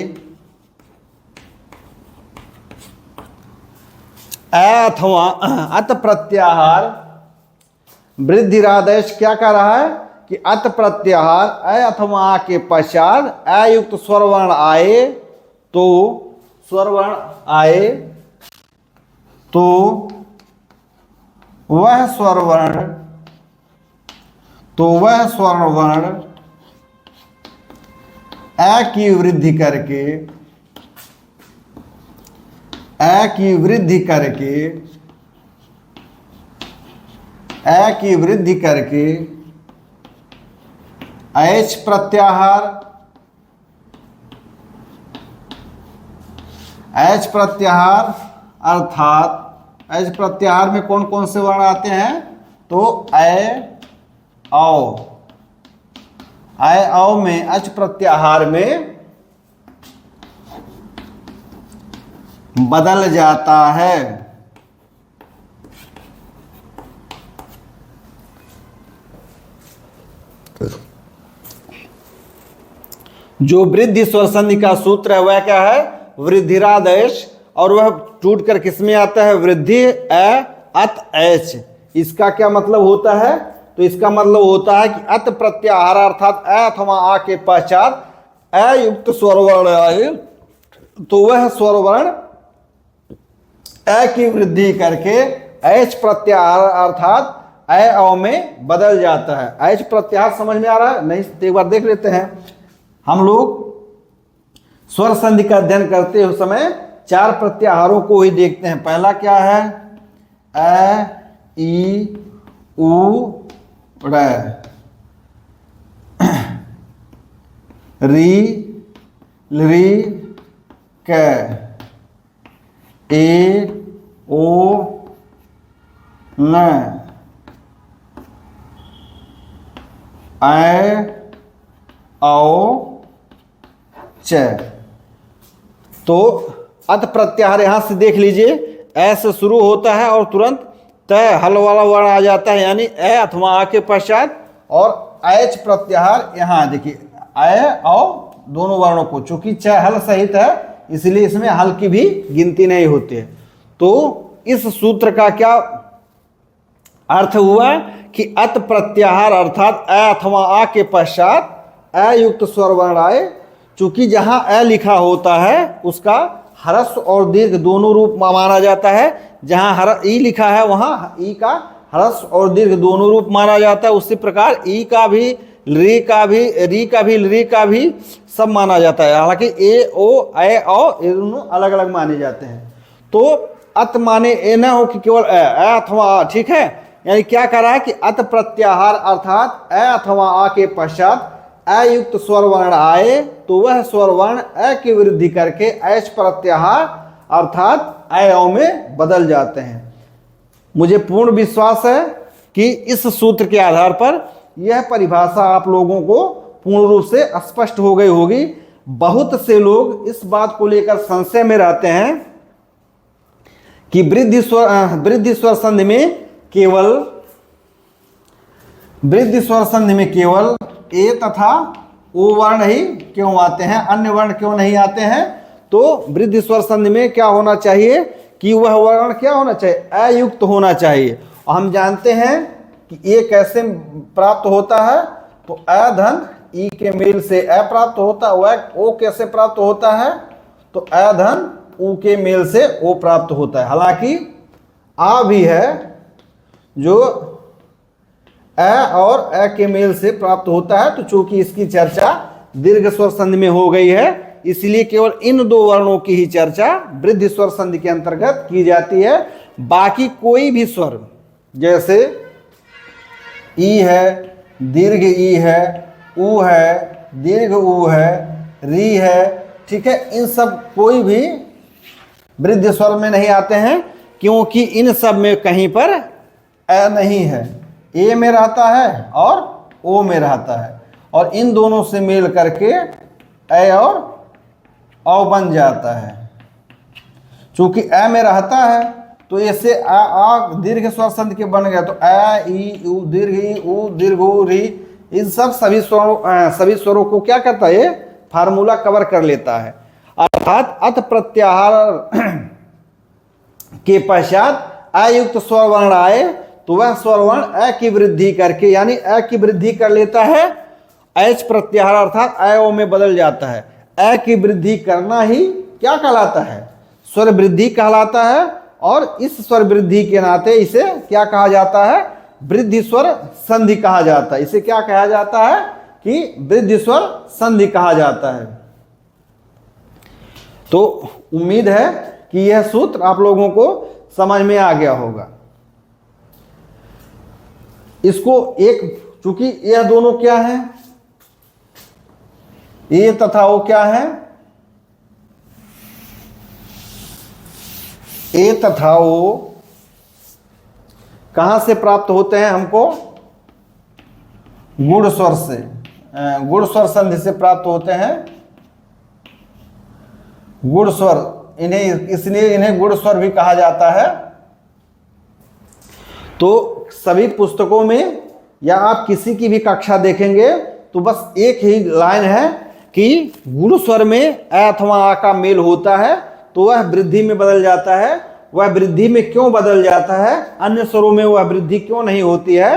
अथवा अत प्रत्याहार वृद्धिरादेश क्या कह रहा है कि अत प्रत्याहार अथवा आ के पश्चात अयुक्त स्वर वर्ण आए तो स्वर वर्ण आए तो वह स्वर वर्ण अ की वृद्धि करके एच प्रत्याहार अर्थात एच प्रत्याहार में कौन कौन से वर्ण आते हैं तो औ में अच प्रत्याहार में बदल जाता है। जो वृद्धि स्वर संधि का सूत्र है वह क्या है वृद्धिरादेश और वह टूट कर किस में आता है वृद्धि अत एच। इसका क्या मतलब होता है तो इसका मतलब होता है कि अत प्रत्याहार अर्थात अ अथवा आ के पश्चात अयुक्त स्वर वर्ण आए तो वह स्वर वर्ण अ की वृद्धि करके एच प्रत्याहार अर्थात अ में बदल जाता है। एच प्रत्याहार समझ में आ रहा है नहीं तो एक बार देख लेते हैं। हम लोग स्वर संधि का अध्ययन करते हुए समय चार प्रत्याहारों को ही देखते हैं। पहला क्या है अ ई उ र री ली क ए ओ न औ च। तो अत प्रत्याहार यहां से देख लीजिए ऐसे शुरू होता है और तुरंत तय हल वाला वर्ण आ जाता है यानी अ अथवा आ के पश्चात और एच प्रत्याहार यहां देखिए अ और दोनों वर्णों को चूंकि च हल सहित है इसलिए इसमें हल की भी गिनती नहीं होती है। तो इस सूत्र का क्या अर्थ हुआ कि अत प्रत्याहार अर्थात अ अथवा आ के पश्चात अयुक्त स्वर वर्ण आए। चूंकि जहां अ लिखा होता है उसका ह्रस्व और दीर्घ दोनों रूप माना जाता है। जहां ई लिखा है वहां ई का ह्रस्व और दीर्घ दोनों रूप माना जाता है। उसी प्रकार ई का भी री का भी सब माना जाता है। हालांकि ए ओ ये दोनों अलग अलग माने जाते हैं। तो अत माने ए न हो कि केवल अ अथवा आ, ठीक है। यानी क्या कह रहा है कि अत प्रत्याहार अर्थात अ अथवा आ के पश्चात अयुक्त स्वर वर्ण आए तो वह स्वर वर्ण अ की वृद्धि करके एच प्रत्याहार अर्थात अ में बदल जाते हैं। मुझे पूर्ण विश्वास है कि इस सूत्र के आधार पर यह परिभाषा आप लोगों को पूर्ण रूप से स्पष्ट हो गई होगी। बहुत से लोग इस बात को लेकर संशय में रहते हैं कि वृद्धि स्वर संधि में केवल ए तथा ओ वर्ण ही क्यों आते हैं, अन्य वर्ण क्यों नहीं आते हैं। तो वृद्धि स्वर संधि में क्या होना चाहिए कि वह वर्ण क्या होना चाहिए, अयुक्त होना चाहिए। और हम जानते हैं कि ए कैसे प्राप्त होता है, तो अ धन ई के मेल से अ प्राप्त होता है। वह ओ कैसे प्राप्त होता है, तो अ धन उ के मेल से ओ प्राप्त होता है। हालांकि आ भी है जो अ और अ के मेल से प्राप्त होता है, तो चूंकि इसकी चर्चा दीर्घ स्वर संधि में हो गई है, इसलिए केवल इन दो वर्णों की ही चर्चा वृद्धि स्वर संधि के अंतर्गत की जाती है। बाकी कोई भी स्वर, जैसे ई है, दीर्घ ई है, उ है, दीर्घ उ है, री है, ठीक है, इन सब कोई भी वृद्धि स्वर में नहीं आते हैं, क्योंकि इन सब में कहीं पर अ नहीं है। ए में रहता है और ओ में रहता है, और इन दोनों से मेल करके अ और औ बन जाता है। चूंकि अ में रहता है तो ऐसे आ दीर्घ स्वर संधि के बन गया, तो अ ई उ दीर्घ ई उ दीर्घ उ री, इन सब सभी स्वरों को क्या करता है, ये फार्मूला कवर कर लेता है। अर्थात अत प्रत्याहार के पश्चात अयुक्त स्वर वर्ण आए तो वह स्वर वर्ण अ की वृद्धि करके, यानी अ की वृद्धि कर लेता है। एच प्रत्याहार अर्थात अ ओ में बदल जाता है। अ की वृद्धि करना ही क्या कहलाता है, स्वर वृद्धि कहलाता है। और इस स्वर वृद्धि के नाते इसे क्या कहा जाता है, वृद्धि स्वर संधि कहा जाता है। इसे क्या कहा जाता है कि वृद्धि स्वर संधि कहा जाता है। तो उम्मीद है कि यह सूत्र आप लोगों को समझ में आ गया होगा। इसको एक, चूंकि यह दोनों क्या है, ये तथा वो क्या है, ए तथा वो कहां से प्राप्त होते हैं हमको, गुण स्वर से, गुण स्वर संधि से प्राप्त होते हैं। गुण स्वर, इन्हें इसलिए इन्हें गुण स्वर भी कहा जाता है। तो सभी पुस्तकों में या आप किसी की भी कक्षा देखेंगे तो बस एक ही लाइन है कि गुण स्वर में अ अथवा आ का मेल होता है तो वह वृद्धि में बदल जाता है। वह वृद्धि में क्यों बदल जाता है, अन्य स्वरों में वह वृद्धि क्यों नहीं होती है,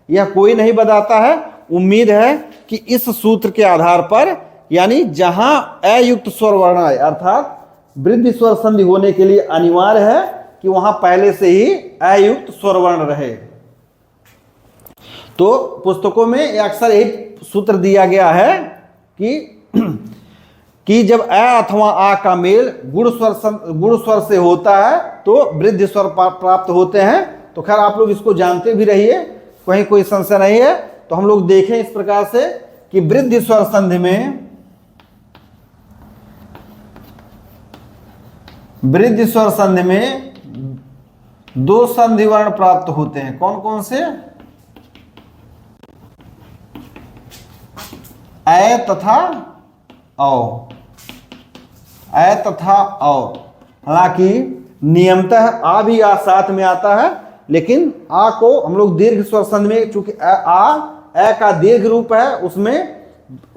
यह कोई नहीं बताता है। उम्मीद है कि इस सूत्र के आधार पर, यानी जहां अयुक्त स्वर वर्ण आए, अर्थात वृद्धि स्वर संधि होने के लिए अनिवार्य है कि वहां पहले से ही अयुक्त स्वर वर्ण रहे। तो पुस्तकों में अक्सर एक सूत्र दिया गया है कि जब अ अथवा आ का मेल गुण स्वर से होता है तो वृद्धि स्वर प्राप्त होते हैं। तो खैर आप लोग इसको जानते भी रहिए, कहीं कोई संशय नहीं है। तो हम लोग देखें इस प्रकार से कि वृद्धि स्वर संधि में, वृद्धि स्वर संधि में दो संधि वर्ण प्राप्त होते हैं। कौन कौन से, अ तथा औ, अ तथा औ। हालांकि नियमतः आ भी आ साथ में आता है, लेकिन आ को हम लोग दीर्घ स्वर संधि में, चूंकि अ का दीर्घ रूप है, उसमें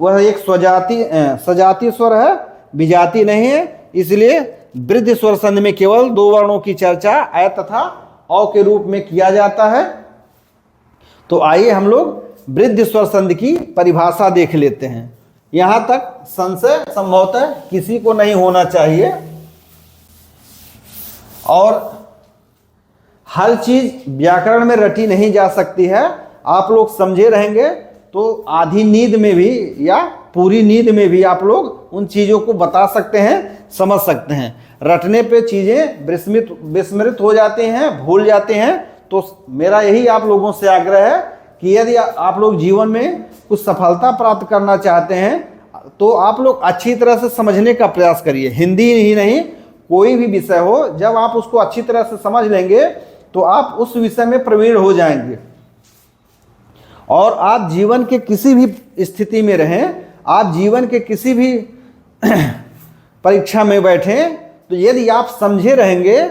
वह एक सजातीय स्वर है, विजातीय नहीं है, इसलिए वृद्धि स्वर संधि में केवल दो वर्णों की चर्चा अ तथा औ के रूप में किया जाता है। तो आइए हम लोग वृद्धि स्वर संधि की परिभाषा देख लेते हैं। यहां तक संशय संभवतः किसी को नहीं होना चाहिए, और हर चीज व्याकरण में रटी नहीं जा सकती है। आप लोग समझे रहेंगे तो आधी नींद में भी या पूरी नींद में भी आप लोग उन चीजों को बता सकते हैं, समझ सकते हैं। रटने पे चीजें विस्मृत हो जाती हैं, भूल जाते हैं। तो मेरा यही आप लोगों से आग्रह है कि यदि आप लोग जीवन में कुछ सफलता प्राप्त करना चाहते हैं तो आप लोग अच्छी तरह से समझने का प्रयास करिए। हिंदी ही नहीं, कोई भी विषय हो, जब आप उसको अच्छी तरह से समझ लेंगे तो आप उस विषय में प्रवीण हो जाएंगे। और आप जीवन के किसी भी स्थिति में रहें, आप जीवन के किसी भी परीक्षा में बैठें, तो यदि आप समझे रहेंगे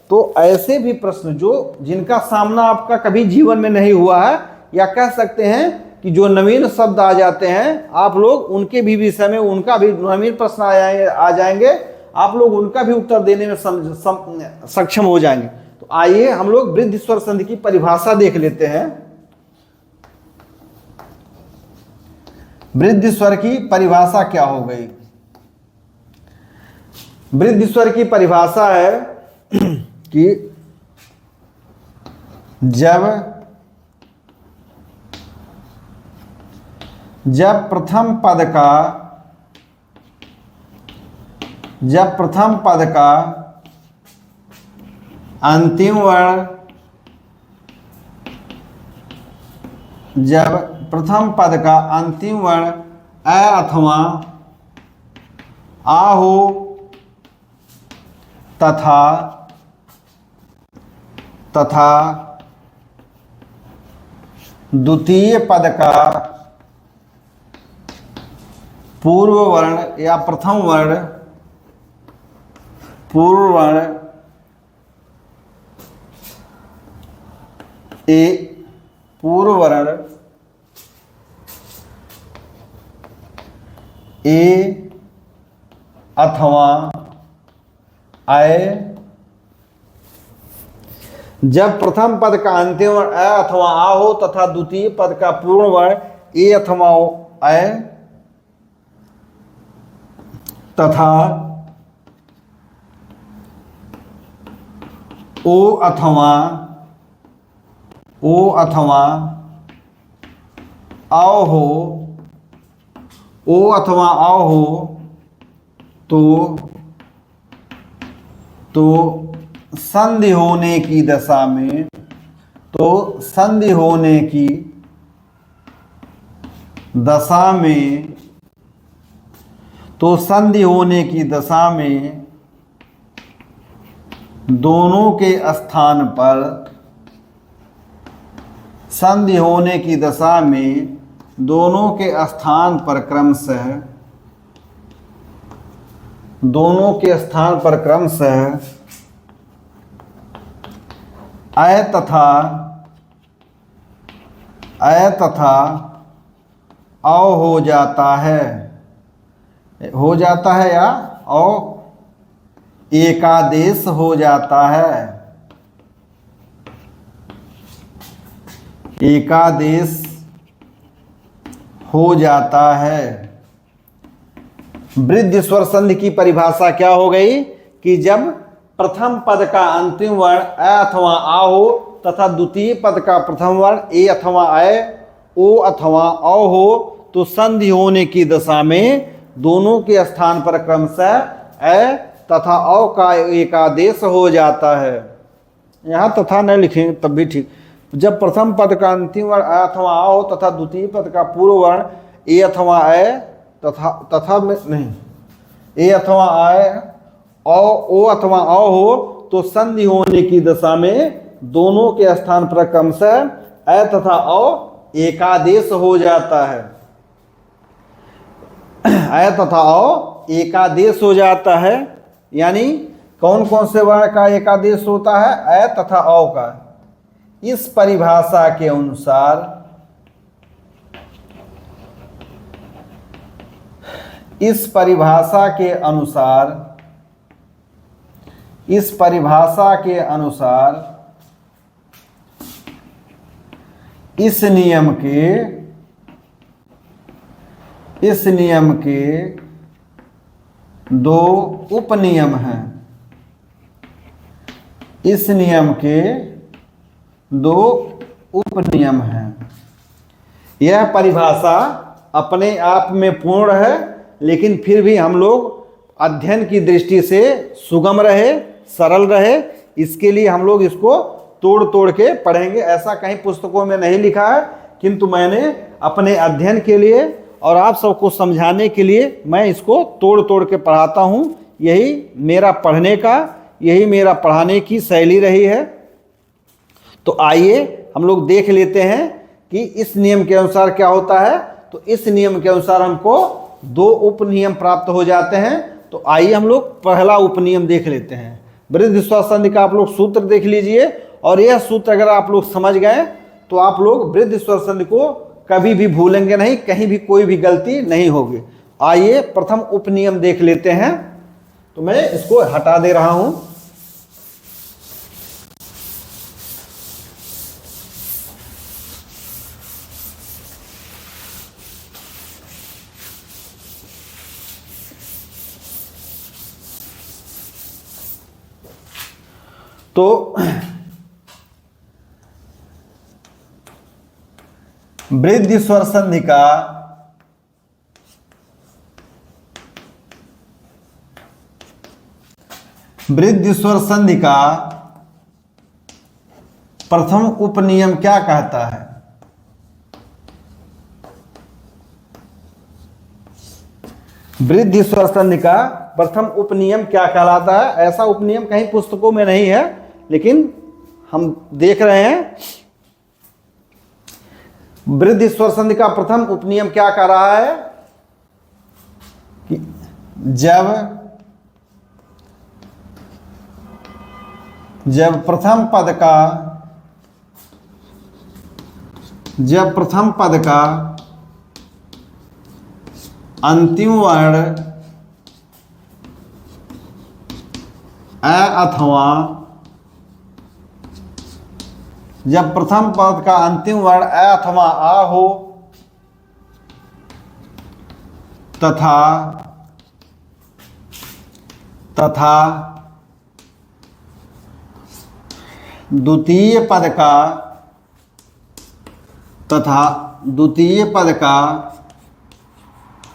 तो ऐसे भी प्रश्न जिनका सामना आपका कभी जीवन में नहीं हुआ है, या कह सकते हैं कि जो नवीन शब्द आ जाते हैं, आप लोग उनके भी विषय में उनका भी नवीन प्रश्न आ जाएंगे, आप लोग उनका भी उत्तर देने में सक्षम हो जाएंगे। तो आइए हम लोग वृद्धि स्वर संधि की परिभाषा देख लेते हैं। वृद्धि स्वर की परिभाषा क्या हो गई? वृद्धि स्वर की परिभाषा है कि जब प्रथम पद का अंतिम वर्ण जब प्रथम पद का अंतिम वर्ण अ अथवा आ हो तथा द्वितीय पद का पूर्व वर्ण या प्रथम वर्ण पूर्व वर्ण पूर्व वर्ण ए अथवा आय, जब प्रथम पद का अंतिम वर्ण अ अथवा आ हो तथा द्वितीय पद का पूर्ण वर्ण ए अथवा आय तथा ओ अथवा आओ हो, ओ अथवा आओ हो तो संधि होने की दशा में संधि होने की दशा में दोनों के स्थान पर संधि होने की दशा में दोनों के स्थान पर क्रमशः अय तथा औ हो जाता है या औ एकादेश हो जाता है, एकादेश हो जाता है। वृद्धि स्वर संधि की परिभाषा क्या हो गई कि जब प्रथम पद का अंतिम वर्ण अ अथवा आ हो तथा द्वितीय पद का प्रथम वर्ण ए अथवा अय ओ अथवा औ हो तो संधि होने की दशा में दोनों के स्थान पर क्रमशः अ तथा औ का एकादेश हो जाता है। यहाँ तथा न लिखें तब भी ठीक। जब प्रथम पद का अंतिम वर्ण अ अथवा आ हो तथा द्वितीय पद का पूर्व वर्ण ए अथवा अय तथा में नहीं ए अथवा आय ओ अथवा औ हो तो संधि होने की दशा में दोनों के स्थान पर क्रमशः अ तथा औ एकादेश हो जाता है, अ तथा औ एकादेश हो जाता है। यानी कौन कौन से वर्ण का एकादेश होता है? अ तथा औ का। इस परिभाषा के अनुसार इस नियम के दो उपनियम हैं। इस नियम के दो उपनियम हैं। यह परिभाषा अपने आप में पूर्ण है, लेकिन फिर भी हम लोग अध्ययन की दृष्टि से सुगम रहे, सरल रहे, इसके लिए हम लोग इसको तोड़ तोड़ के पढ़ेंगे। ऐसा कहीं पुस्तकों में नहीं लिखा है, किंतु मैंने अपने अध्ययन के लिए और आप सबको समझाने के लिए मैं इसको तोड़ तोड़ के पढ़ाता हूँ। यही मेरा पढ़ने का, यही मेरा पढ़ाने की शैली रही है। तो आइए हम लोग देख लेते हैं कि इस नियम के अनुसार क्या होता है। तो इस नियम के अनुसार हमको दो उपनियम प्राप्त हो जाते हैं। तो आइए हम लोग पहला उपनियम देख लेते हैं। वृद्धि स्वर संधि का आप लोग सूत्र देख लीजिए, और यह सूत्र अगर आप लोग समझ गए तो आप लोग वृद्धि स्वर संधि को कभी भी भूलेंगे नहीं, कहीं भी कोई भी गलती नहीं होगी। आइए प्रथम उपनियम देख लेते हैं। तो मैं इसको हटा दे रहा हूं। तो वृद्धि स्वर संधि का प्रथम उपनियम क्या कहता है? वृद्धि स्वर संधि का प्रथम उपनियम क्या कहलाता है? ऐसा उपनियम कहीं पुस्तकों में नहीं है, लेकिन हम देख रहे हैं वृद्धि स्वर संधि का प्रथम उपनियम क्या कह रहा है कि जब प्रथम पद का अंतिम वर्ण अ अथवा जब प्रथम पद का अंतिम वर्ण अ अथवा आ हो तथा द्वितीय पद का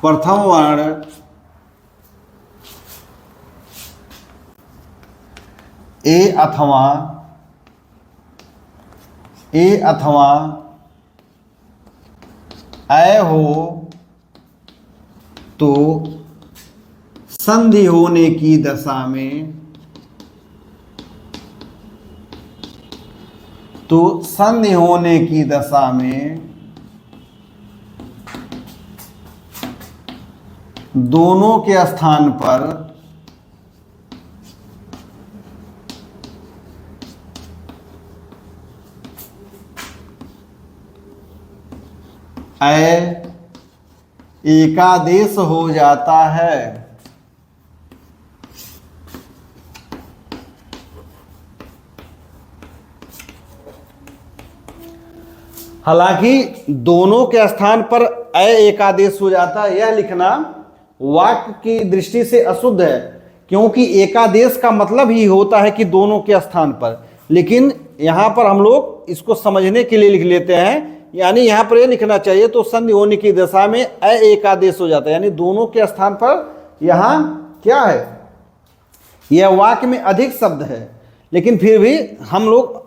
प्रथम वर्ण ए अथवा ऐ हो तो संधि होने की दशा में दोनों के स्थान पर एकादेश हो जाता है। हालांकि दोनों के स्थान पर एकादेश हो जाता है, यह लिखना वाक्य की दृष्टि से अशुद्ध है, क्योंकि एकादेश का मतलब ही होता है कि दोनों के स्थान पर। लेकिन यहां पर हम लोग इसको समझने के लिए लिख लेते हैं, यानी यहां पर यह लिखना चाहिए तो संधि होने की दशा में एकादेश हो जाता है, यानी दोनों के स्थान पर यहां क्या है, यह वाक्य में अधिक शब्द है, लेकिन फिर भी हम लोग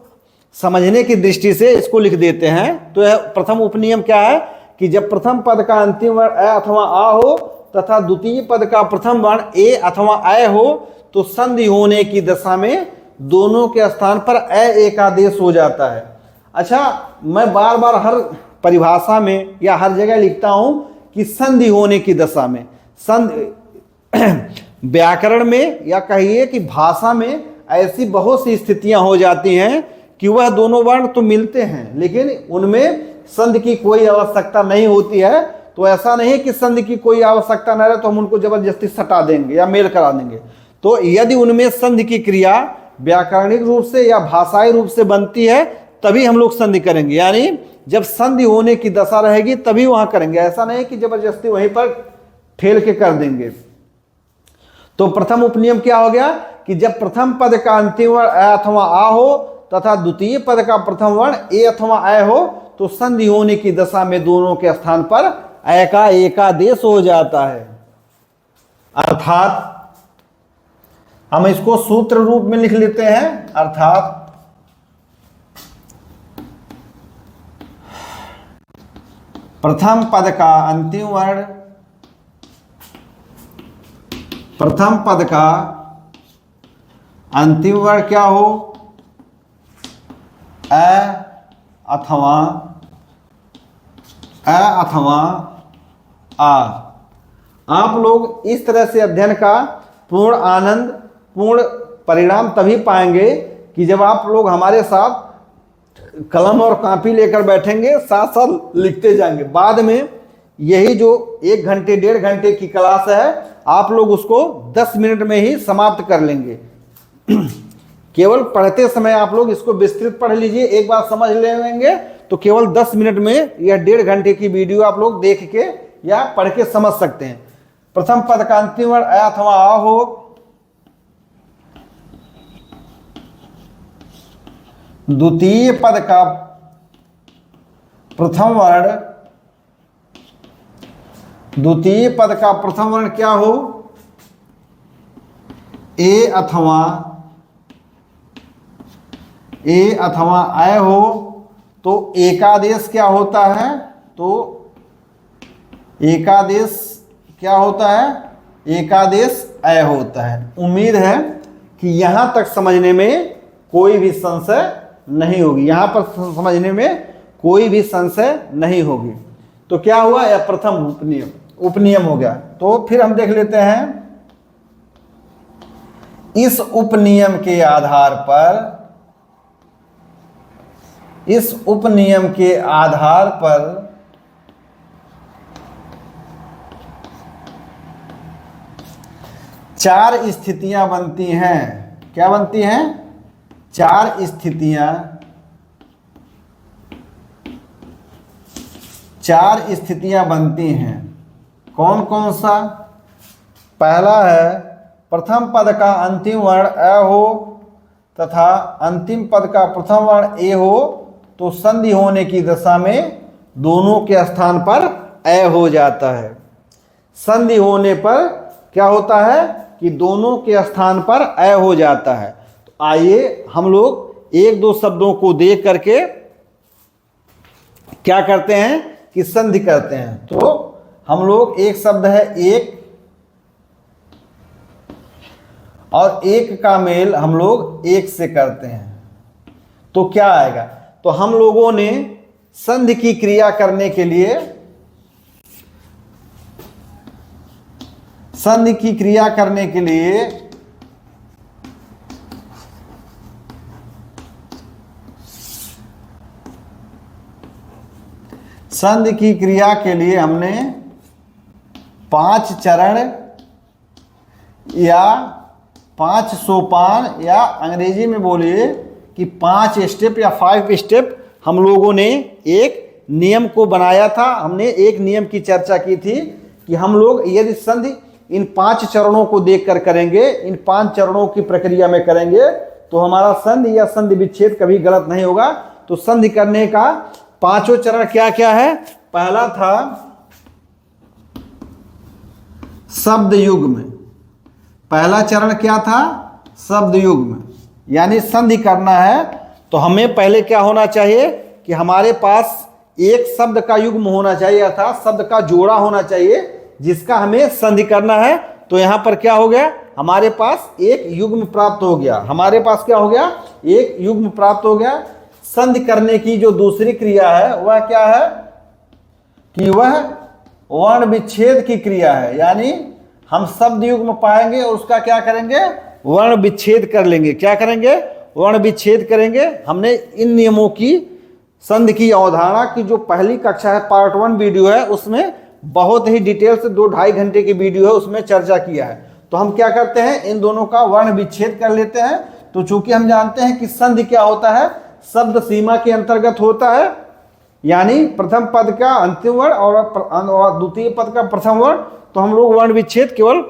समझने की दृष्टि से इसको लिख देते हैं। तो यह प्रथम उपनियम क्या है कि जब प्रथम पद का अंतिम वर्ण अ अथवा आ हो तथा द्वितीय पद का प्रथम वर्ण ए अथवा ऐ हो तो संधि होने की दशा में दोनों के स्थान पर एकादेश हो जाता है। अच्छा, मैं बार बार हर परिभाषा में या हर जगह लिखता हूं कि संधि होने की दशा में, व्याकरण में या कहिए कि भाषा में ऐसी बहुत सी स्थितियां हो जाती हैं कि वह दोनों वर्ण तो मिलते हैं लेकिन उनमें संधि की कोई आवश्यकता नहीं होती है। तो ऐसा नहीं कि संधि की कोई आवश्यकता न रहे तो हम उनको जबरदस्ती सटा देंगे या मेल करा देंगे। तो यदि उनमें संधि की क्रिया व्याकरणिक रूप से या भाषाई रूप से बनती है तभी हम लोग संधि करेंगे, यानी जब संधि होने की दशा रहेगी तभी वहां करेंगे। ऐसा नहीं कि जबरदस्ती वहीं पर ठेल के कर देंगे। तो प्रथम उपनियम क्या हो गया कि जब प्रथम पद का अंतिम वर्ण अ अथवा आ हो तथा द्वितीय पद का प्रथम वर्ण ए अथवा ऐ हो तो संधि होने की दशा में दोनों के स्थान पर ऐ का एकादेश हो जाता है। अर्थात हम इसको सूत्र रूप में लिख लेते हैं, अर्थात प्रथम पद का अंतिम वर्ण क्या हो, अ अथवा आ। आप लोग इस तरह से अध्ययन का पूर्ण आनंद, पूर्ण परिणाम तभी पाएंगे कि जब आप लोग हमारे साथ कलम और कॉपी लेकर बैठेंगे, साथ साथ लिखते जाएंगे। बाद में यही जो 1 घंटे 1.5 घंटे की क्लास है आप लोग उसको 10 मिनट में ही समाप्त कर लेंगे। केवल पढ़ते समय आप लोग इसको विस्तृत पढ़ लीजिए, एक बार समझ लेंगे तो केवल 10 मिनट में यह 1.5 घंटे की वीडियो आप लोग देख के या पढ़ के समझ सकते हैं। प्रथम पद का अंतिम वर्ण अ अथवा आ हो, द्वितीय पद का प्रथम वर्ण, द्वितीय पद का प्रथम वर्ण क्या हो, ए अथवा अ हो, तो एकादेश क्या होता है, तो एकादेश क्या होता है, एकादेश अ होता है। उम्मीद है कि यहां तक समझने में कोई भी संशय नहीं होगी, यहां पर समझने में कोई भी संशय नहीं होगी। तो क्या हुआ, यह प्रथम उपनियम हो गया। तो फिर हम देख लेते हैं, इस उपनियम के आधार पर, इस उपनियम के आधार पर चार स्थितियां बनती हैं। क्या बनती हैं, चार स्थितियां बनती हैं। कौन कौन सा, पहला है प्रथम पद का अंतिम वर्ण अ हो तथा अंतिम पद का प्रथम वर्ण ए हो, तो संधि होने की दशा में दोनों के स्थान पर अ हो जाता है। संधि होने पर क्या होता है कि दोनों के स्थान पर अ हो जाता है। तो आइए हम लोग एक दो शब्दों को देख करके क्या करते हैं कि संधि करते हैं। तो हम लोग, एक शब्द है एक, और एक का मेल हम लोग एक से करते हैं, तो क्या आएगा, तो हम लोगों ने संधि की क्रिया करने के लिए, संधि की क्रिया करने के लिए संधि की क्रिया के लिए हमने 5 चरण या 5 सोपान, या अंग्रेजी में बोलिए कि 5 स्टेप या 5 स्टेप हम लोगों ने एक नियम को बनाया था। हमने एक नियम की चर्चा की थी कि हम लोग यदि संधि इन 5 चरणों को देखकर करेंगे, इन 5 चरणों की प्रक्रिया में करेंगे, तो हमारा संधि या संधि विच्छेद कभी गलत नहीं होगा। तो संधि करने का 5 चरण क्या क्या है, पहला था शब्द युग्म। पहला चरण क्या था, शब्द युग्म, यानी संधि करना है तो हमें पहले क्या होना चाहिए कि हमारे पास एक शब्द का युग्म होना चाहिए, अर्थात शब्द का जोड़ा होना चाहिए जिसका हमें संधि करना है। तो यहां पर क्या हो गया, हमारे पास एक युग्म प्राप्त हो गया, हमारे पास क्या हो गया, एक युग्म प्राप्त हो गया। संधि करने की जो दूसरी क्रिया है वह क्या है कि वह वर्ण विच्छेद की क्रिया है, यानी हम शब्द युग्म पाएंगे और उसका क्या करेंगे, वर्ण विच्छेद कर लेंगे। क्या करेंगे, वर्ण विच्छेद करेंगे। हमने इन नियमों की, संधि की अवधारणा की जो पहली कक्षा है, पार्ट 1 वीडियो है, उसमें बहुत ही डिटेल से 2-2.5 घंटे की वीडियो है, उसमें चर्चा किया है। तो हम क्या करते हैं, इन दोनों का वर्ण विच्छेद कर लेते हैं। तो चूंकि हम जानते हैं कि संधि क्या होता है, शब्द सीमा के अंतर्गत होता है, यानी प्रथम पद का अंतिम वर्ण और द्वितीय पद का प्रथम वर्ण, तो हम लोग वर्ण विच्छेद केवल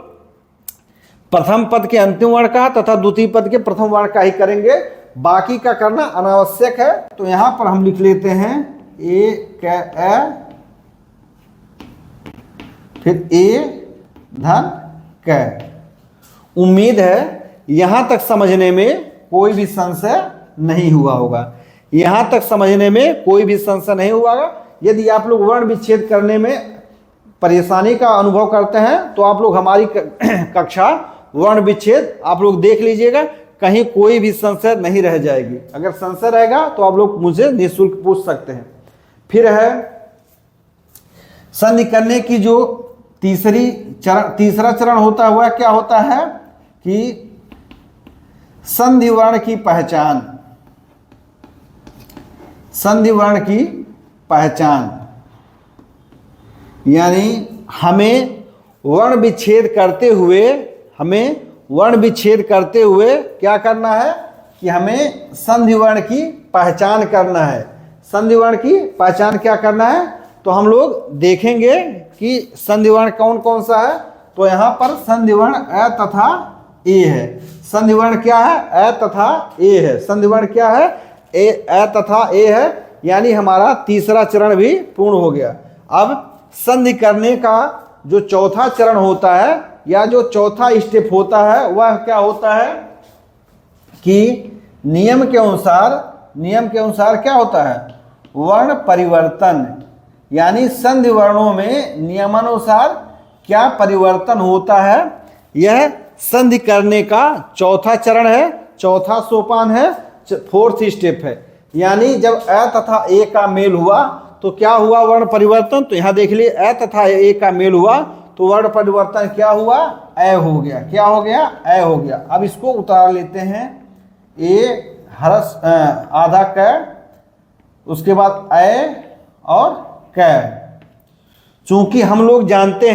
प्रथम पद के अंतिम वर्ण का तथा द्वितीय पद के प्रथम वर्ण का ही करेंगे, बाकी का करना अनावश्यक है। तो यहां पर हम लिख लेते हैं ए क अ, फिर ए धन क। उम्मीद है यहां तक समझने में कोई भी संशय नहीं हुआ होगा, यहां तक समझने में कोई भी संशय नहीं हुआ होगा। यदि आप लोग वर्ण विच्छेद करने में परेशानी का अनुभव करते हैं तो आप लोग हमारी कक्षा वर्ण विच्छेद आप लोग देख लीजिएगा, कहीं कोई भी संशय नहीं रह जाएगी। अगर संशय रहेगा तो आप लोग मुझे निःशुल्क पूछ सकते हैं। फिर है संधि करने की जो तीसरा चरण होता है वह क्या होता है कि संधि वर्ण की पहचान। संधि वर्ण की पहचान यानी हमें वर्ण विच्छेद करते हुए हमें वर्ण विच्छेद करते हुए क्या करना है कि हमें संधि वर्ण की पहचान करना है। संधि वर्ण की पहचान क्या करना है, तो हम लोग देखेंगे कि संधि वर्ण कौन कौन सा है। तो यहाँ पर संधि वर्ण अ तथा ए है। संधि वर्ण क्या है, अ तथा ए है। संधि वर्ण क्या है, अ तथा ए है, यानी हमारा तीसरा चरण भी पूर्ण हो गया। अब संधि करने का जो चौथा चरण होता है या जो चौथा स्टेप होता है वह क्या होता है कि नियम के अनुसार क्या होता है, वर्ण परिवर्तन। यानी संधि वर्णों में नियमानुसार क्या परिवर्तन होता है, यह संधि करने का चौथा चरण है, चौथा सोपान है, फोर्थ स्टेप है। यानी जब अ तथा ए का मेल हुआ तो क्या हुआ, वर्ण परिवर्तन। तो यहां देख लिए अ तथा ए का मेल हुआ तो वर्ण परिवर्तन क्या हुआ, अ हो गया। क्या हो गया, अ हो गया। अब इसको उतार लेते हैं, ए हरस आधा क, उसके बाद अ और क। चूंकि हम लोग जानते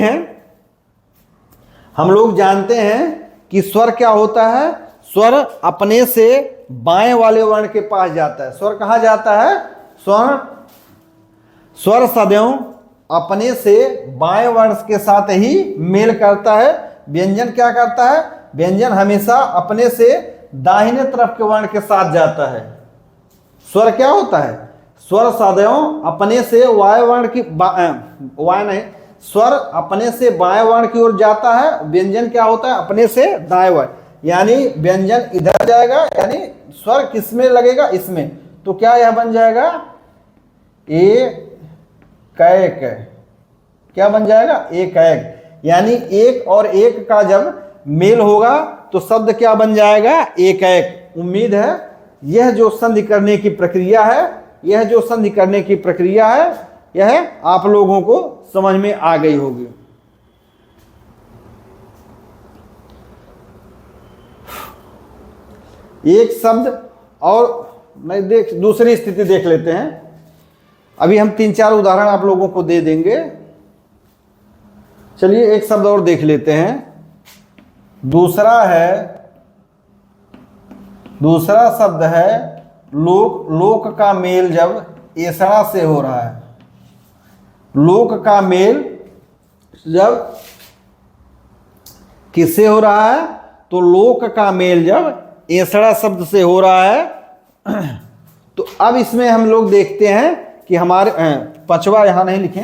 हैं कि स्वर क्या होता है, स्वर अपने से बाएं वाले वर्ण के पास जाता है। स्वर कहाँ जाता है, स्वर सदैव अपने से बाएं वर्ण के साथ ही मेल करता है। व्यंजन क्या करता है, व्यंजन हमेशा अपने से दाहिने तरफ के वर्ण के साथ जाता है। स्वर क्या होता है, स्वर सदैव अपने से स्वर अपने से बाएं वर्ण की ओर जाता है। व्यंजन क्या होता है, अपने से दाएं वर्ण। यानी व्यंजन इधर जाएगा, यानी स्वर किस में लगेगा, इसमें। तो क्या यह बन जाएगा, ए कैक। क्या बन जाएगा, ए कैक। यानी एक और एक का जब मेल होगा तो शब्द क्या बन जाएगा, एक एक। उम्मीद है यह जो संधि करने की प्रक्रिया है यह आप लोगों को समझ में आ गई होगी। एक शब्द और दूसरी स्थिति देख लेते हैं। अभी हम 3-4 उदाहरण आप लोगों को दे देंगे। चलिए एक शब्द और देख लेते हैं। दूसरा शब्द है लोक। लोक का मेल जब एसड़ा से हो रहा है, लोक का मेल जब किससे हो रहा है, तो लोक का मेल जब एसड़ा शब्द से हो रहा है। तो अब इसमें हम लोग देखते हैं कि हमारे पांचवा यहां नहीं लिखे,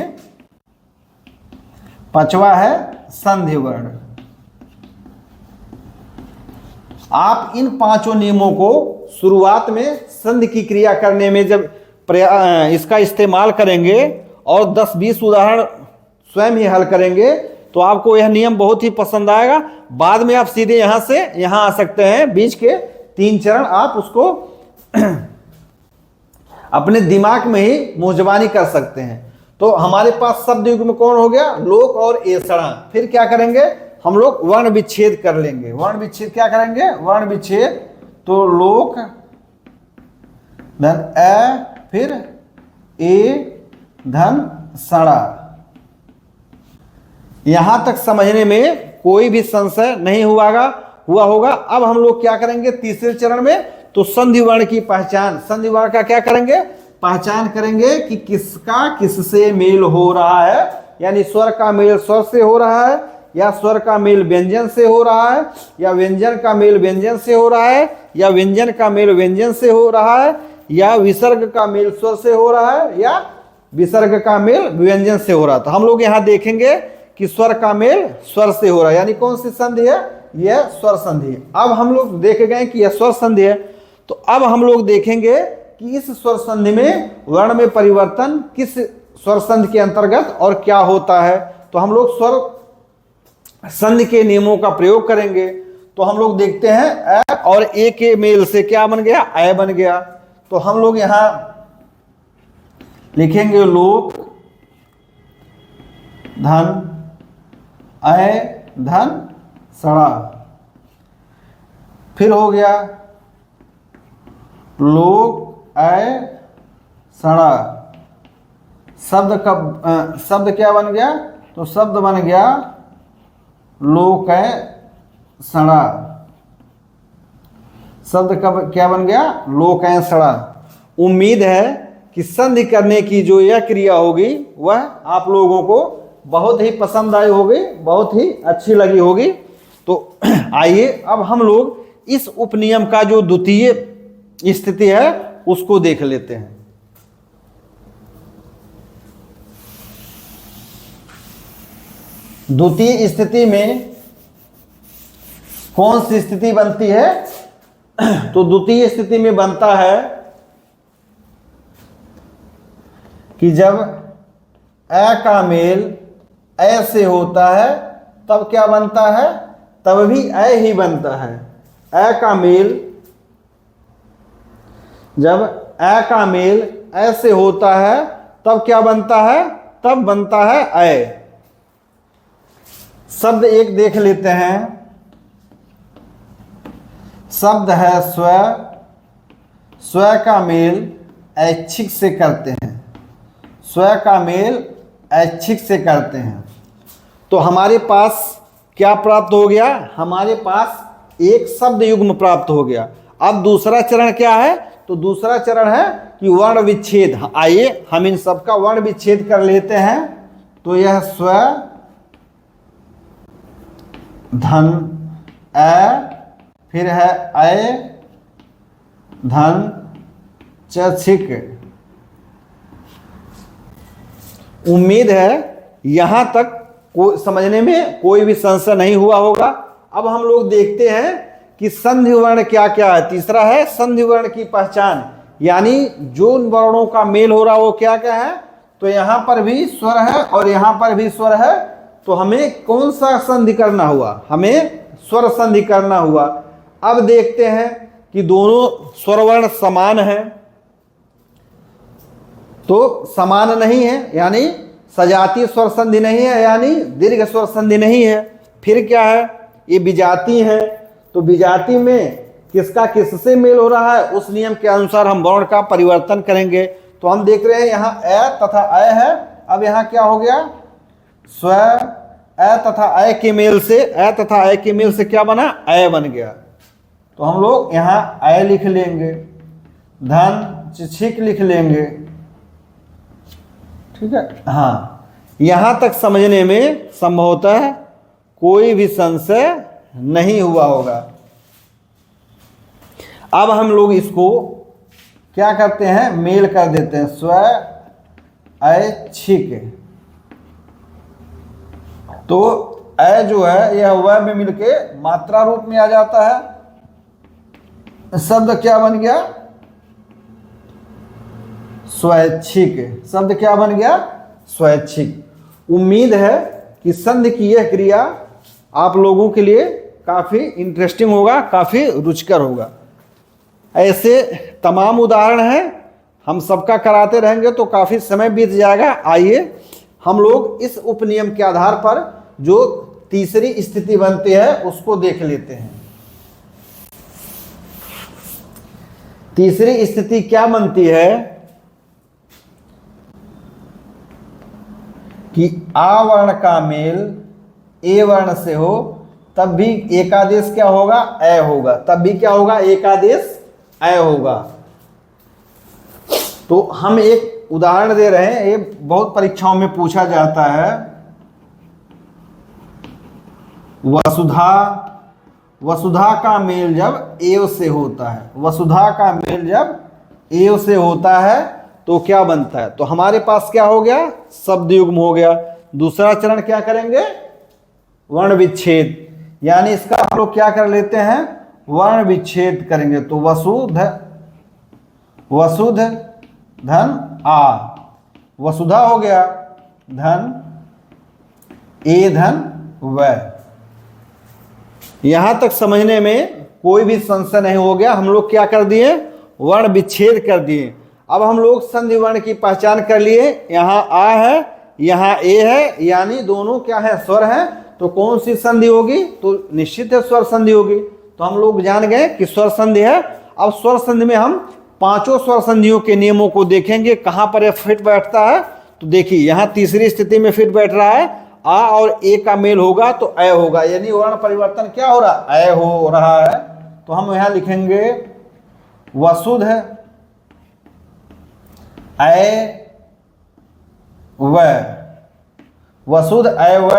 पांचवा है संधि वर्ण। आप इन 5 नियमों को शुरुआत में संधि की क्रिया करने में जब इसका इस्तेमाल करेंगे और 10-20 उदाहरण स्वयं ही हल करेंगे तो आपको यह नियम बहुत ही पसंद आएगा। बाद में आप सीधे यहां से यहां आ सकते हैं। बीच के 3 चरण आप उसको अपने दिमाग में ही मुंहजबानी कर सकते हैं। तो हमारे पास शब्द युग्म कौन हो गया, लोक और एसड़ा। फिर क्या करेंगे, हम लोग वर्ण विच्छेद कर लेंगे। वर्ण विच्छेद क्या करेंगे, वर्ण विच्छेद। तो लोक धन अ, फिर ए धन सड़ा। यहां तक समझने में कोई भी संशय नहीं हुआ होगा। अब हम लोग क्या करेंगे तीसरे चरण में, तो संधि वर्ण की पहचान। संधि वर्ण का क्या करेंगे, पहचान करेंगे कि किसका किससे मेल हो रहा है। यानी स्वर का मेल स्वर से हो रहा है, या स्वर का मेल व्यंजन से हो रहा है, या व्यंजन का मेल व्यंजन से हो रहा है, या व्यंजन का मेल व्यंजन से हो रहा है, या विसर्ग का मेल स्वर से हो रहा है, या विसर्ग का मेल व्यंजन से हो रहा है। तो हम लोग यहाँ देखेंगे कि स्वर का मेल स्वर से हो रहा है। यानी कौन सी संधि है, यह स्वर संधि है। अब हम लोग देख गए कि यह स्वर संधि है। तो अब हम लोग देखेंगे कि इस स्वर संधि में वर्ण में परिवर्तन किस स्वर संधि के अंतर्गत और क्या होता है। तो हम लोग स्वर संधि के नियमों का प्रयोग करेंगे। तो हम लोग देखते हैं अ और ए के मेल से क्या बन गया, अ बन गया। तो हम लोग यहां लिखेंगे लोक धन अ धन सड़ा। फिर हो गया लोक अ सड़ा। शब्द क्या बन गया, तो शब्द बन गया लोकैषणा शब्द कब क्या बन गया? लोकैषणा। उम्मीद है कि संधि करने की जो यह क्रिया होगी वह आप लोगों को बहुत ही पसंद आई होगी, बहुत ही अच्छी लगी होगी। तो आइए अब हम लोग इस उपनियम का जो द्वितीय स्थिति है उसको देख लेते हैं। द्वितीय स्थिति में कौन सी स्थिति बनती है? तो द्वितीय स्थिति में बनता है कि जब अ का मेल अ से होता है तब क्या बनता है? तब भी अ ही बनता है। अ का मेल, जब अ का मेल अ से होता है तब क्या बनता है? तब बनता है अ। शब्द एक देख लेते हैं। शब्द है स्व, स्व का मेल ऐच्छिक से करते हैं, स्व का मेल ऐच्छिक से करते हैं। तो हमारे पास क्या प्राप्त हो गया? हमारे पास एक शब्द युग्म प्राप्त हो गया। अब दूसरा चरण क्या है? तो दूसरा चरण है कि वर्ण विच्छेद। आइए हम इन सब का वर्ण विच्छेद कर लेते हैं। तो यह स्व धन अ, फिर है अय धन छिक। उम्मीद है यहां तक समझने में कोई भी संशय नहीं हुआ होगा। अब हम लोग देखते हैं कि संधि वर्ण क्या क्या है। तीसरा है संधि वर्ण की पहचान, यानी जो वर्णों का मेल हो रहा वो क्या क्या है। तो यहां पर भी स्वर है और यहां पर भी स्वर है। तो हमें कौन सा संधि करना हुआ? हमें स्वर संधि करना हुआ। अब देखते हैं कि दोनों स्वर वर्ण समान हैं। तो समान नहीं है यानी सजातीय स्वर संधि नहीं है, यानी दीर्घ स्वर संधि नहीं है। फिर क्या है? ये विजातीय है। तो विजातीय में किसका किससे मेल हो रहा है उस नियम के अनुसार हम वर्ण का परिवर्तन करेंगे। तो हम देख रहे हैं यहाँ अ तथा अ है। अब यहाँ क्या हो गया? स्व अ तथा अ के मेल से, अ तथा अ के मेल से क्या बना? अ बन गया। तो हम लोग यहाँ अ लिख लेंगे, धन छिक लिख लेंगे। ठीक है, हाँ, यहां तक समझने में संभवतः कोई भी संशय नहीं हुआ होगा। अब हम लोग इसको क्या करते हैं? मेल कर देते हैं। स्व ऐच्छिक। तो अ जो है यह व में मिलके मात्रा रूप में आ जाता है। शब्द क्या बन गया? स्वैच्छिक। शब्द क्या बन गया? स्वैच्छिक। उम्मीद है कि संधि की यह क्रिया आप लोगों के लिए काफ़ी इंटरेस्टिंग होगा, काफ़ी रुचिकर होगा। ऐसे तमाम उदाहरण हैं, हम सबका कराते रहेंगे तो काफ़ी समय बीत जाएगा। आइए हम लोग इस उपनियम के आधार पर जो तीसरी स्थिति बनती है उसको देख लेते हैं। तीसरी स्थिति क्या बनती है कि आ वर्ण का मेल ए वर्ण से हो तब भी एकादेश क्या होगा? अ होगा। तब भी क्या होगा? एकादेश अ होगा। तो हम एक उदाहरण दे रहे हैं, ये बहुत परीक्षाओं में पूछा जाता है। वसुधा, वसुधा का मेल जब एव से होता है, वसुधा का मेल जब एव से होता है तो क्या बनता है? तो हमारे पास क्या हो गया? शब्द युग्म हो गया। दूसरा चरण क्या करेंगे? वर्ण विच्छेद, यानी इसका हम लोग क्या कर लेते हैं? वर्ण विच्छेद करेंगे। तो वसुध, वसुध धन आ, वसुधा हो गया, धन ए धन व। यहां तक समझने में कोई भी संशय नहीं हो गया। हम लोग क्या कर दिए? वर्ण विच्छेद कर दिए। अब हम लोग संधि वर्ण की पहचान कर लिए। यहाँ आ है, यहाँ ए है, यानी दोनों क्या है? स्वर है। तो कौन सी संधि होगी? तो निश्चित है स्वर संधि होगी। तो हम लोग जान गए कि स्वर संधि है। अब स्वर संधि में हम पांचों स्वर संधियों के नियमों को देखेंगे, कहां पर यह फिट बैठता है। तो देखिए यहाँ तीसरी स्थिति में फिट बैठ रहा है आ और ए का मेल होगा तो अय होगा, यानी वर्ण परिवर्तन क्या हो रहा है, अय हो रहा है। तो हम यहां लिखेंगे वसुध अय व, वसुध अय व,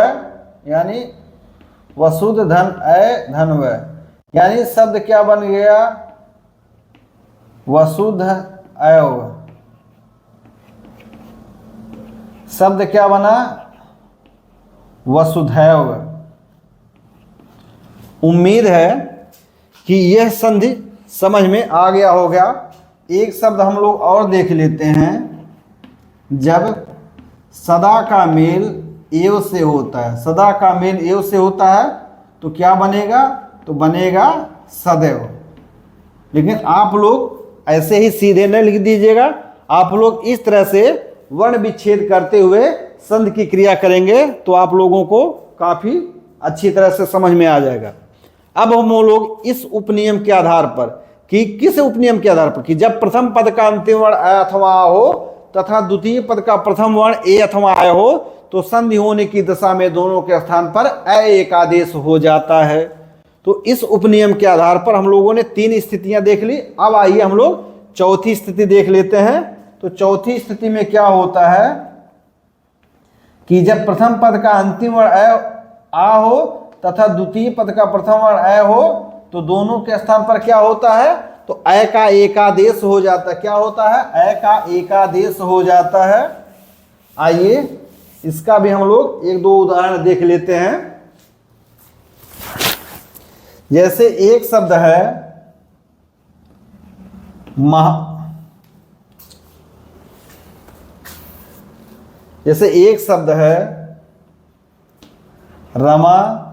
यानी वसुध धन अय धन व, यानी शब्द क्या बन गया, वसुध अयव। शब्द क्या बना, वसुधैव। उम्मीद है कि यह संधि समझ में आ गया होगा। एक शब्द हम लोग और देख लेते हैं। जब सदा का मेल एव से होता है, सदा का मेल एव से होता है तो क्या बनेगा, तो बनेगा सदैव। लेकिन आप लोग ऐसे ही सीधे न लिख दीजिएगा, आप लोग इस तरह से वर्ण विच्छेद करते हुए संधि की क्रिया करेंगे तो आप लोगों को काफी अच्छी तरह से समझ में आ जाएगा। अब हम लोग इस उपनियम के आधार पर, कि किस उपनियम के आधार पर, कि जब प्रथम पद का अंतिम वर्ण अ अथवा आ हो तथा द्वितीय पद का प्रथम वर्ण ए अथवा अय हो तो संधि होने की दशा में दोनों के स्थान पर अ एक आदेश हो जाता है। तो इस उपनियम के आधार पर हम लोगों ने 3 स्थितियां देख ली। अब आइए हम लोग चौथी स्थिति देख लेते हैं। तो चौथी स्थिति में क्या होता है कि जब प्रथम पद का अंतिम वर्ण आ हो तथा द्वितीय पद का प्रथम वर्ण अय हो तो दोनों के स्थान पर क्या होता है, तो अय का एकादेश हो जाता है। क्या होता है, अय का एकादेश हो जाता है। आइए इसका भी हम लोग 1-2 उदाहरण देख लेते हैं। जैसे एक शब्द है जैसे एक शब्द है रमा,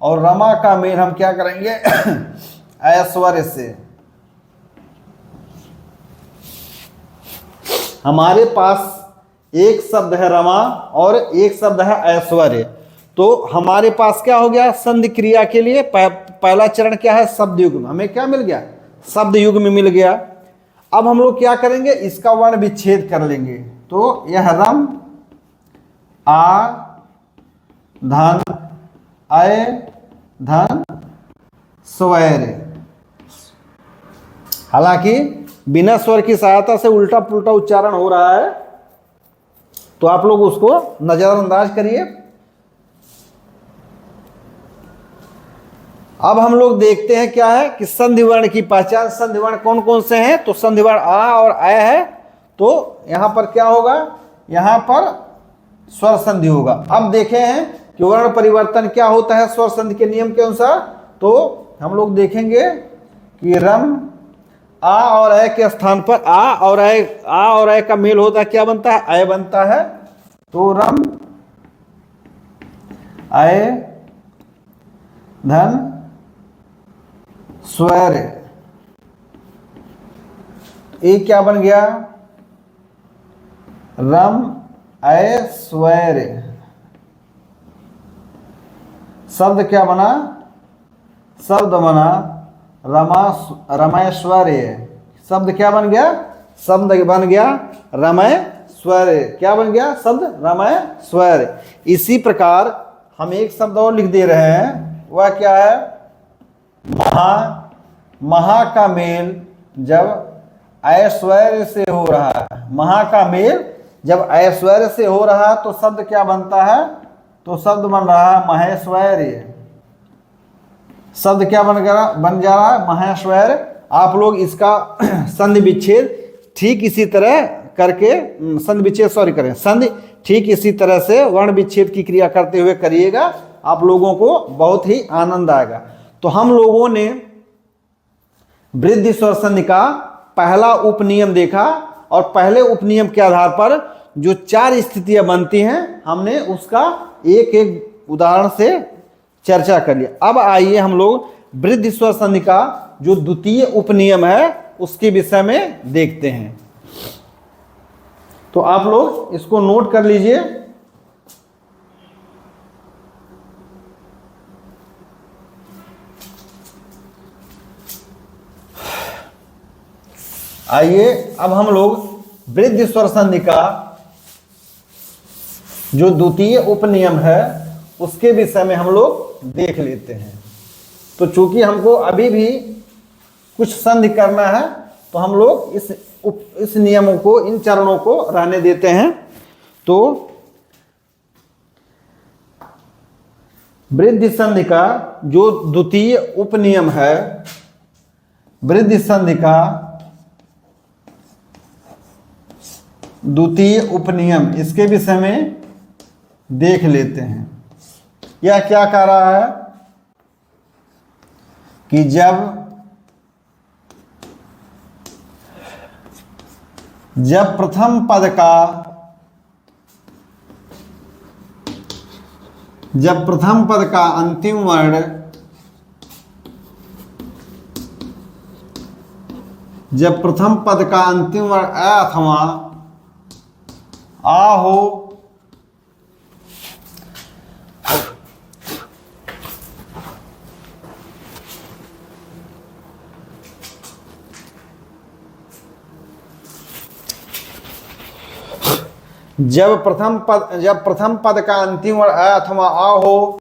और रमा का मेल हम क्या करेंगे ऐश्वर्य से। हमारे पास एक शब्द है रमा और एक शब्द है ऐश्वर्य, तो हमारे पास क्या हो गया, संधि क्रिया के लिए पहला चरण क्या है, शब्द युग्म। हमें क्या मिल गया, शब्द युग्म मिल गया। अब हम लोग क्या करेंगे, इसका वर्ण विच्छेद कर लेंगे। तो यह रम आ धन अय धन स्वैर, हालांकि बिना स्वर की सहायता से उल्टा पुल्टा उच्चारण हो रहा है तो आप लोग उसको नजरअंदाज करिए। अब हम लोग देखते हैं क्या है कि संधि वर्ण की पहचान। संधि वर्ण कौन कौन से हैं, तो संधि वर्ण आ और अय है, तो यहां पर क्या होगा, यहां पर स्वर संधि होगा। अब देखे हैं कि वर्ण परिवर्तन क्या होता है स्वर संधि के नियम के अनुसार। तो हम लोग देखेंगे कि रम आ और अय के स्थान पर आ और अय का मेल होता है, क्या बनता है, अय बनता है। तो रम अय धन स्वर, ये क्या बन गया, रम अय स्वर। शब्द क्या बना, शब्द बना रमैश्वर्य। शब्द क्या बन गया, शब्द बन गया रमैश्वर्य। क्या बन गया, शब्द रमैश्वर्य। इसी प्रकार हम एक शब्द और लिख दे रहे हैं, वह क्या है, महा। महा का मेल जब ऐश्वर्य से हो रहा है, महा का मेल जब ऐश्वर्य से हो रहा है तो शब्द क्या बनता है, तो शब्द बन रहा है महेश्वर्य। शब्द क्या बन जा रहा है, महेश्वर्य। आप लोग इसका संधि विच्छेद ठीक इसी तरह करके, संधि विच्छेद सॉरी करें, संधि ठीक इसी तरह से वर्ण विच्छेद की क्रिया करते हुए करिएगा, आप लोगों को बहुत ही आनंद आएगा। तो हम लोगों ने वृद्धि स्वर संधि का पहला उपनियम देखा और पहले उपनियम के आधार पर जो 4 स्थितियां बनती हैं हमने उसका एक एक उदाहरण से चर्चा कर लिया। अब आइए हम लोग वृद्धि स्वर संधि का जो द्वितीय उपनियम है उसके विषय में देखते हैं। तो आप लोग इसको नोट कर लीजिए। आइए अब हम लोग वृद्धि स्वर संधि का जो द्वितीय उपनियम है उसके विषय में हम लोग देख लेते हैं। तो चूंकि हमको अभी भी कुछ संधि करना है तो हम लोग इस नियमों को, इन चरणों को रहने देते हैं। तो वृद्धि संधि का जो द्वितीय उपनियम है, वृद्धि संधि का द्वितीय उपनियम, इसके विषय में देख लेते हैं। यह क्या कह रहा है कि जब प्रथम पद का, जब प्रथम पद का अंतिम वर्ण, जब प्रथम पद का अंतिम वर्ण अ अथवा आ हो जब प्रथम पद का अंतिम वर्ण अ अथवा आ हो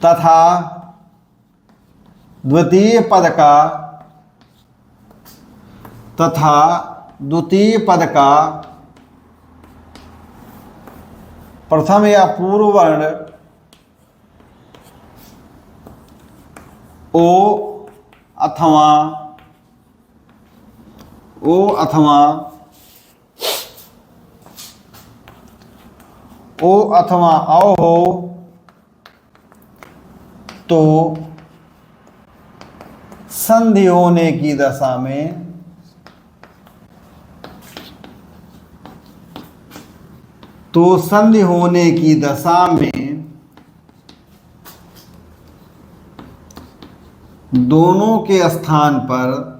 तथा द्वितीय पद का प्रथम या पूर्व वर्ण ओ अथवा औ हो तो संधि होने की दशा में दोनों के स्थान पर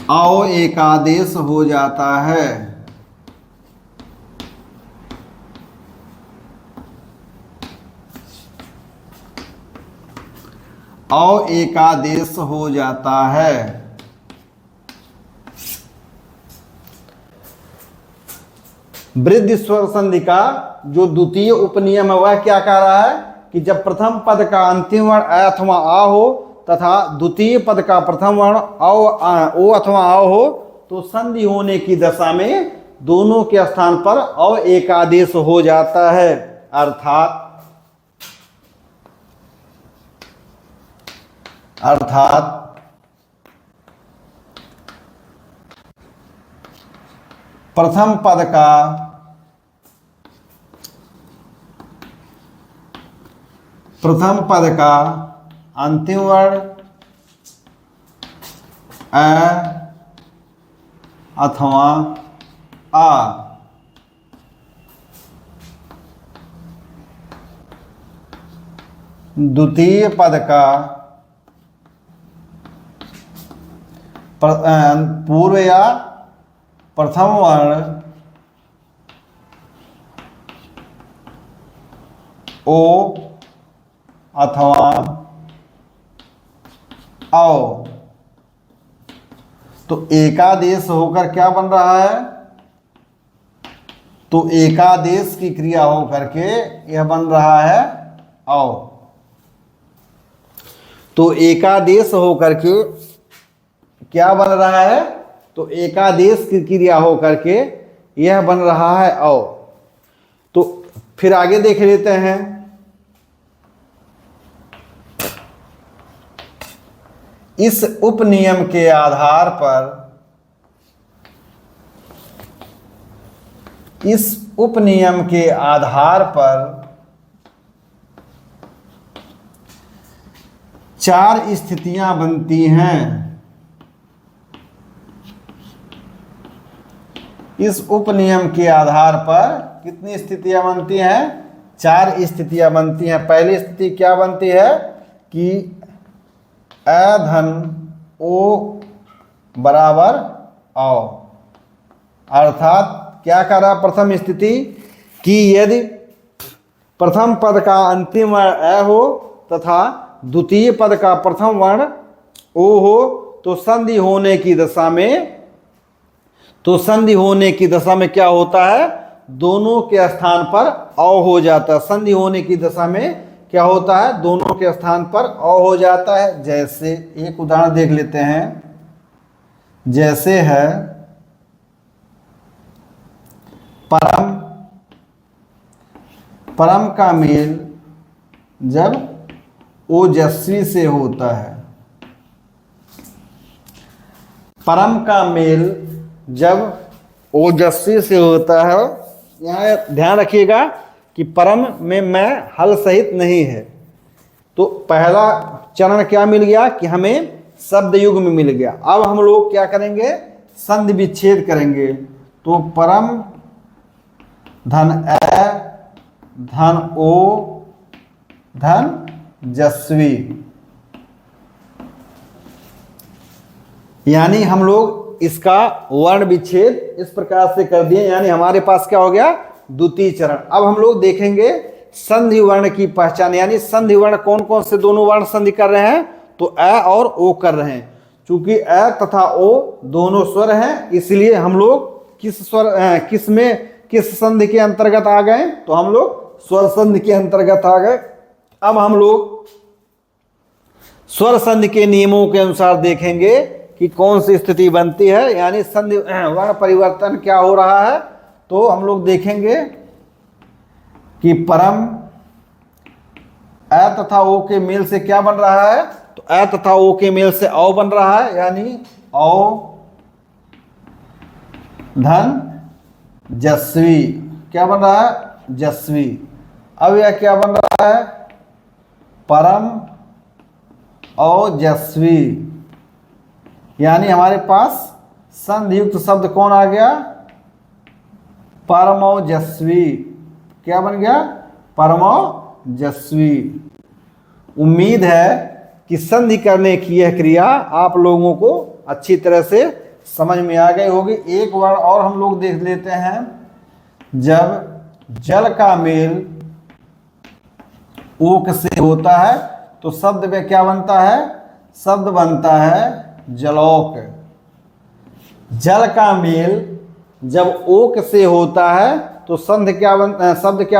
औ एकादेश हो जाता है। औ एकादेश हो जाता है। वृद्धि स्वर संधि का जो द्वितीय उपनियम है वह क्या कह रहा है कि जब प्रथम पद का अंतिम वर्ण अ अथवा आ हो तथा द्वितीय पद का प्रथम वर्ण ओ अथवा आ हो तो संधि होने की दशा में दोनों के स्थान पर औ एकादेश हो जाता है। अर्थात प्रथम पद का अंतिम वर्ण अ अथवा आ द्वितीय पद का पूर्व या प्रथम वर्ण ओ अथवा औ तो एकादेश होकर क्या बन रहा है, तो एकादेश की क्रिया होकर के यह बन रहा है औ। तो एकादेश होकर के क्या बन रहा है, तो एकादेश की क्रिया होकर के यह बन रहा है औ। तो फिर आगे देख लेते हैं। इस उपनियम के आधार पर चार स्थितियां बनती हैं। इस उपनियम के आधार पर कितनी स्थितियां बनती हैं, चार स्थितियां बनती हैं। पहली स्थिति क्या बनती है कि अ धन ओ बराबर औ। अर्थात क्या कह रहा प्रथम स्थिति कि यदि प्रथम पद का अंतिम वर्ण अ हो तथा द्वितीय पद का प्रथम वर्ण ओ हो तो संधि होने की दशा में, तो संधि होने की दशा में क्या होता है, दोनों के स्थान पर अ हो जाता है। संधि होने की दशा में क्या होता है, दोनों के स्थान पर अ हो जाता है। जैसे एक उदाहरण देख लेते हैं, जैसे है परम, परम का मेल जब ओजस्वी से होता है, परम का मेल जब ओजस्वी से होता है। यहाँ ध्यान रखिएगा कि परम में मैं हल सहित नहीं है। तो पहला चरण क्या मिल गया कि हमें शब्द युग में मिल गया। अब हम लोग क्या करेंगे, संधि विच्छेद करेंगे। तो परम धन ए धन ओ धन जस्वी, यानी हम लोग इसका वर्ण विच्छेद इस प्रकार से कर दिए। यानी हमारे पास क्या हो गया, द्वितीय चरण। अब हम लोग देखेंगे संधि वर्ण की पहचान, यानी संधि वर्ण कौन कौन से दोनों वर्ण संधि कर रहे हैं, तो अ और ओ कर रहे हैं। चूंकि अ तथा ओ दोनों स्वर हैं, इसलिए हम लोग किस स्वर किस में किस संधि के अंतर्गत आ गए, तो हम लोग स्वर संधि के अंतर्गत आ गए। अब हम लोग स्वर संधि के नियमों के अनुसार देखेंगे कि कौन सी स्थिति बनती है, यानी संधि वर्ण परिवर्तन क्या हो रहा है। तो हम लोग देखेंगे कि परम अ तथा ओ के मेल से क्या बन रहा है, तो अ तथा ओ के मेल से औ बन रहा है, यानी औ धन जस्वी। क्या बन रहा है, जस्वी। अब यह क्या बन रहा है, परम ओजस्वी, यानी हमारे पास संधि युक्त शब्द कौन आ गया, परमोजस्वी। क्या बन गया, परमोजस्वी। उम्मीद है कि संधि करने की यह क्रिया आप लोगों को अच्छी तरह से समझ में आ गई होगी। एक बार और हम लोग देख लेते हैं, जब जल का मेल ओक से होता है तो शब्द में क्या बनता है, शब्द बनता है जलौक। जल का मेल जब ओक से होता है तो शब्द क्या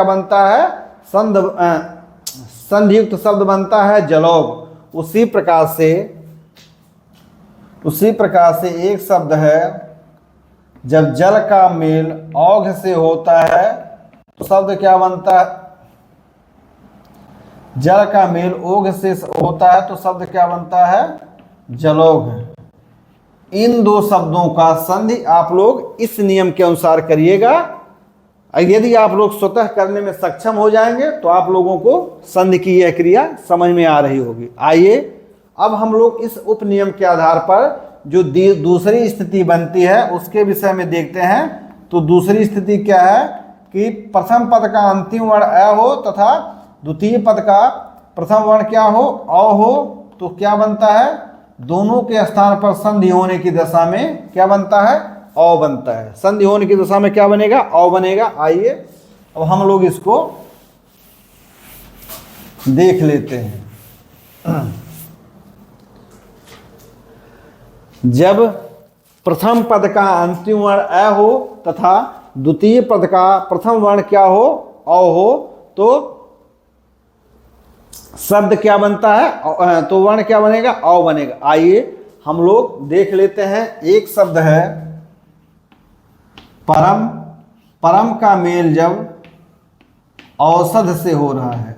बनता है, संधि युक्त शब्द बनता है जलौक। उसी प्रकार से एक शब्द है, जब जल का मेल औघ से होता है तो शब्द क्या बनता है, जल का मेल ओघ से होता है तो शब्द क्या बनता है, जलौघ। इन दो शब्दों का संधि आप लोग इस नियम के अनुसार करिएगा। यदि आप लोग स्वतः करने में सक्षम हो जाएंगे तो आप लोगों को संधि की यह क्रिया समझ में आ रही होगी। आइए अब हम लोग इस उपनियम के आधार पर जो दूसरी स्थिति बनती है उसके विषय में देखते हैं। तो दूसरी स्थिति क्या है कि प्रथम पद का अंतिम वर्ण अ हो तथा द्वितीय पद का प्रथम वर्ण क्या हो, अ हो। तो क्या बनता है, दोनों के स्थान पर संधि होने की दशा में क्या बनता है, अ बनता है। संधि होने की दशा में क्या बनेगा, अ बनेगा। आइए अब हम लोग इसको देख लेते हैं। जब प्रथम पद का अंतिम वर्ण अ हो तथा द्वितीय पद का प्रथम वर्ण क्या हो, अ हो, तो शब्द क्या बनता है, तो वर्ण क्या बनेगा, अ बनेगा। आइए हम लोग देख लेते हैं। एक शब्द है परम, परम का मेल जब औषध से हो रहा है,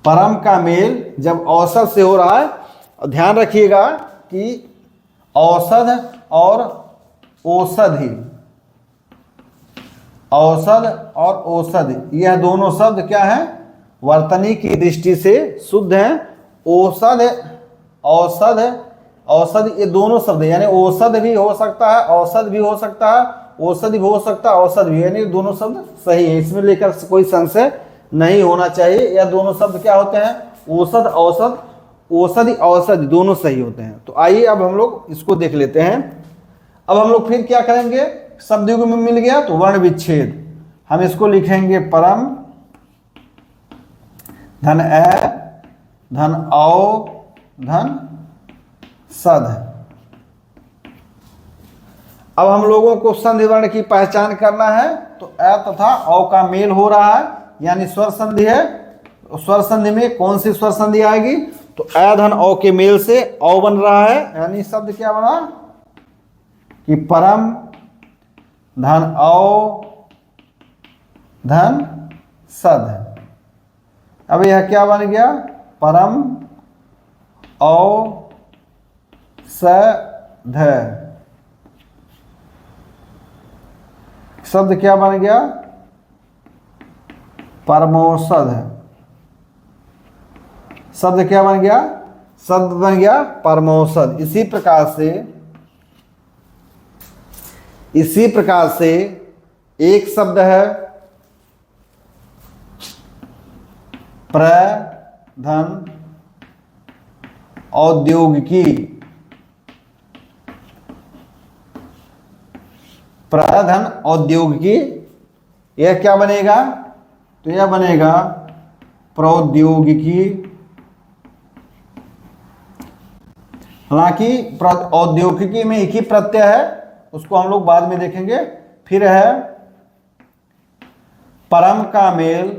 परम का मेल जब औषध से हो रहा है। ध्यान रखिएगा कि औषध और औषधि, औषध और औषधि यह दोनों शब्द क्या हैं, वर्तनी की दृष्टि से शुद्ध हैं। औषध, औषध, औषध ये दोनों शब्द यानी औषध भी हो सकता है, औषध भी हो सकता है, औषधि भी हो सकता है, औषध भी, यानी दोनों शब्द सही है। इसमें लेकर कोई संशय नहीं होना चाहिए। यह दोनों शब्द क्या होते हैं, औषध, औषध, औषधि, औषधि दोनों सही होते हैं। तो आइए अब हम लोग इसको देख लेते हैं। अब हम लोग फिर क्या करेंगे, शब्द युग में मिल गया तो वर्ण विच्छेद। हम इसको लिखेंगे परम धन अ धन औ धन सद है। अब हम लोगों को संधि वर्ण की पहचान करना है, तो अ तथा औ का मेल हो रहा है, यानी स्वर संधि है। स्वर संधि में कौन सी स्वर संधि आएगी? तो अ धन औ के मेल से औ बन रहा है, यानी शब्द क्या बना कि परम धन औ धन सद है। अब यह क्या बन गया? परम औ सध। शब्द क्या बन गया? परमौषध। शब्द क्या बन गया? शब्द बन गया परमौषध। इसी प्रकार से एक शब्द है प्रधन औद्योगिकी। प्रधन औद्योगिकी, यह क्या बनेगा? तो यह बनेगा प्रौद्योगिकी। हालांकि औद्योगिकी में एक ही प्रत्यय है, उसको हम लोग बाद में देखेंगे। फिर है परम का मेल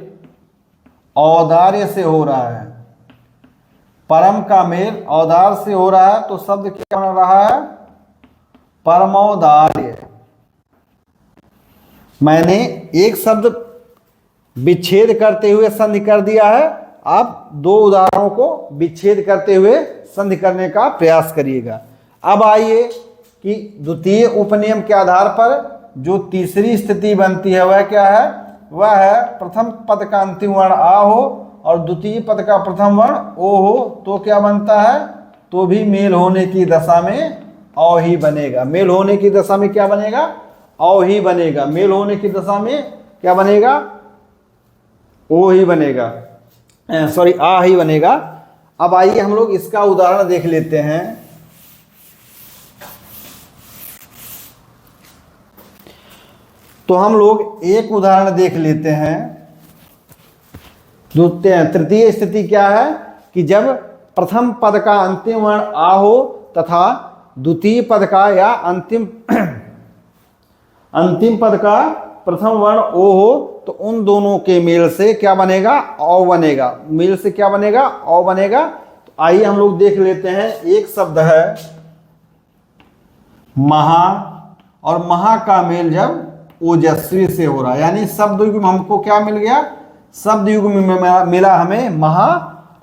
औदार्य से हो रहा है। परम का मेल औदार्य से हो रहा है, तो शब्द क्या बन रहा है? परमौदार्य। मैंने एक शब्द विच्छेद करते हुए संधि कर दिया है, आप दो उदाहरणों को विच्छेद करते हुए संधि करने का प्रयास करिएगा। अब आइए कि द्वितीय उपनियम के आधार पर जो तीसरी स्थिति बनती है वह क्या है? वह है प्रथम पद का अंतिम वर्ण आ हो और द्वितीय पद का प्रथम वर्ण ओ हो, तो क्या बनता है? तो भी मेल होने की दशा में औ ही बनेगा। मेल होने की दशा में क्या बनेगा? औ ही बनेगा। मेल होने की दशा में क्या बनेगा? ओ ही बनेगा, सॉरी आ ही बनेगा। अब आइए हम लोग इसका उदाहरण देख लेते हैं। तो हम लोग एक उदाहरण देख लेते हैं। तृतीय स्थिति क्या है कि जब प्रथम पद का अंतिम वर्ण आ हो तथा द्वितीय पद का या अंतिम पद का प्रथम वर्ण ओ हो, तो उन दोनों के मेल से क्या बनेगा? औ बनेगा। मेल से क्या बनेगा? औ बनेगा। तो आइए हम लोग देख लेते हैं। एक शब्द है महा, और महा का मेल जब ओजस्वी से हो रहा है, यानी शब्द युग में हमको क्या मिल गया? शब्द युग में मिला हमें महा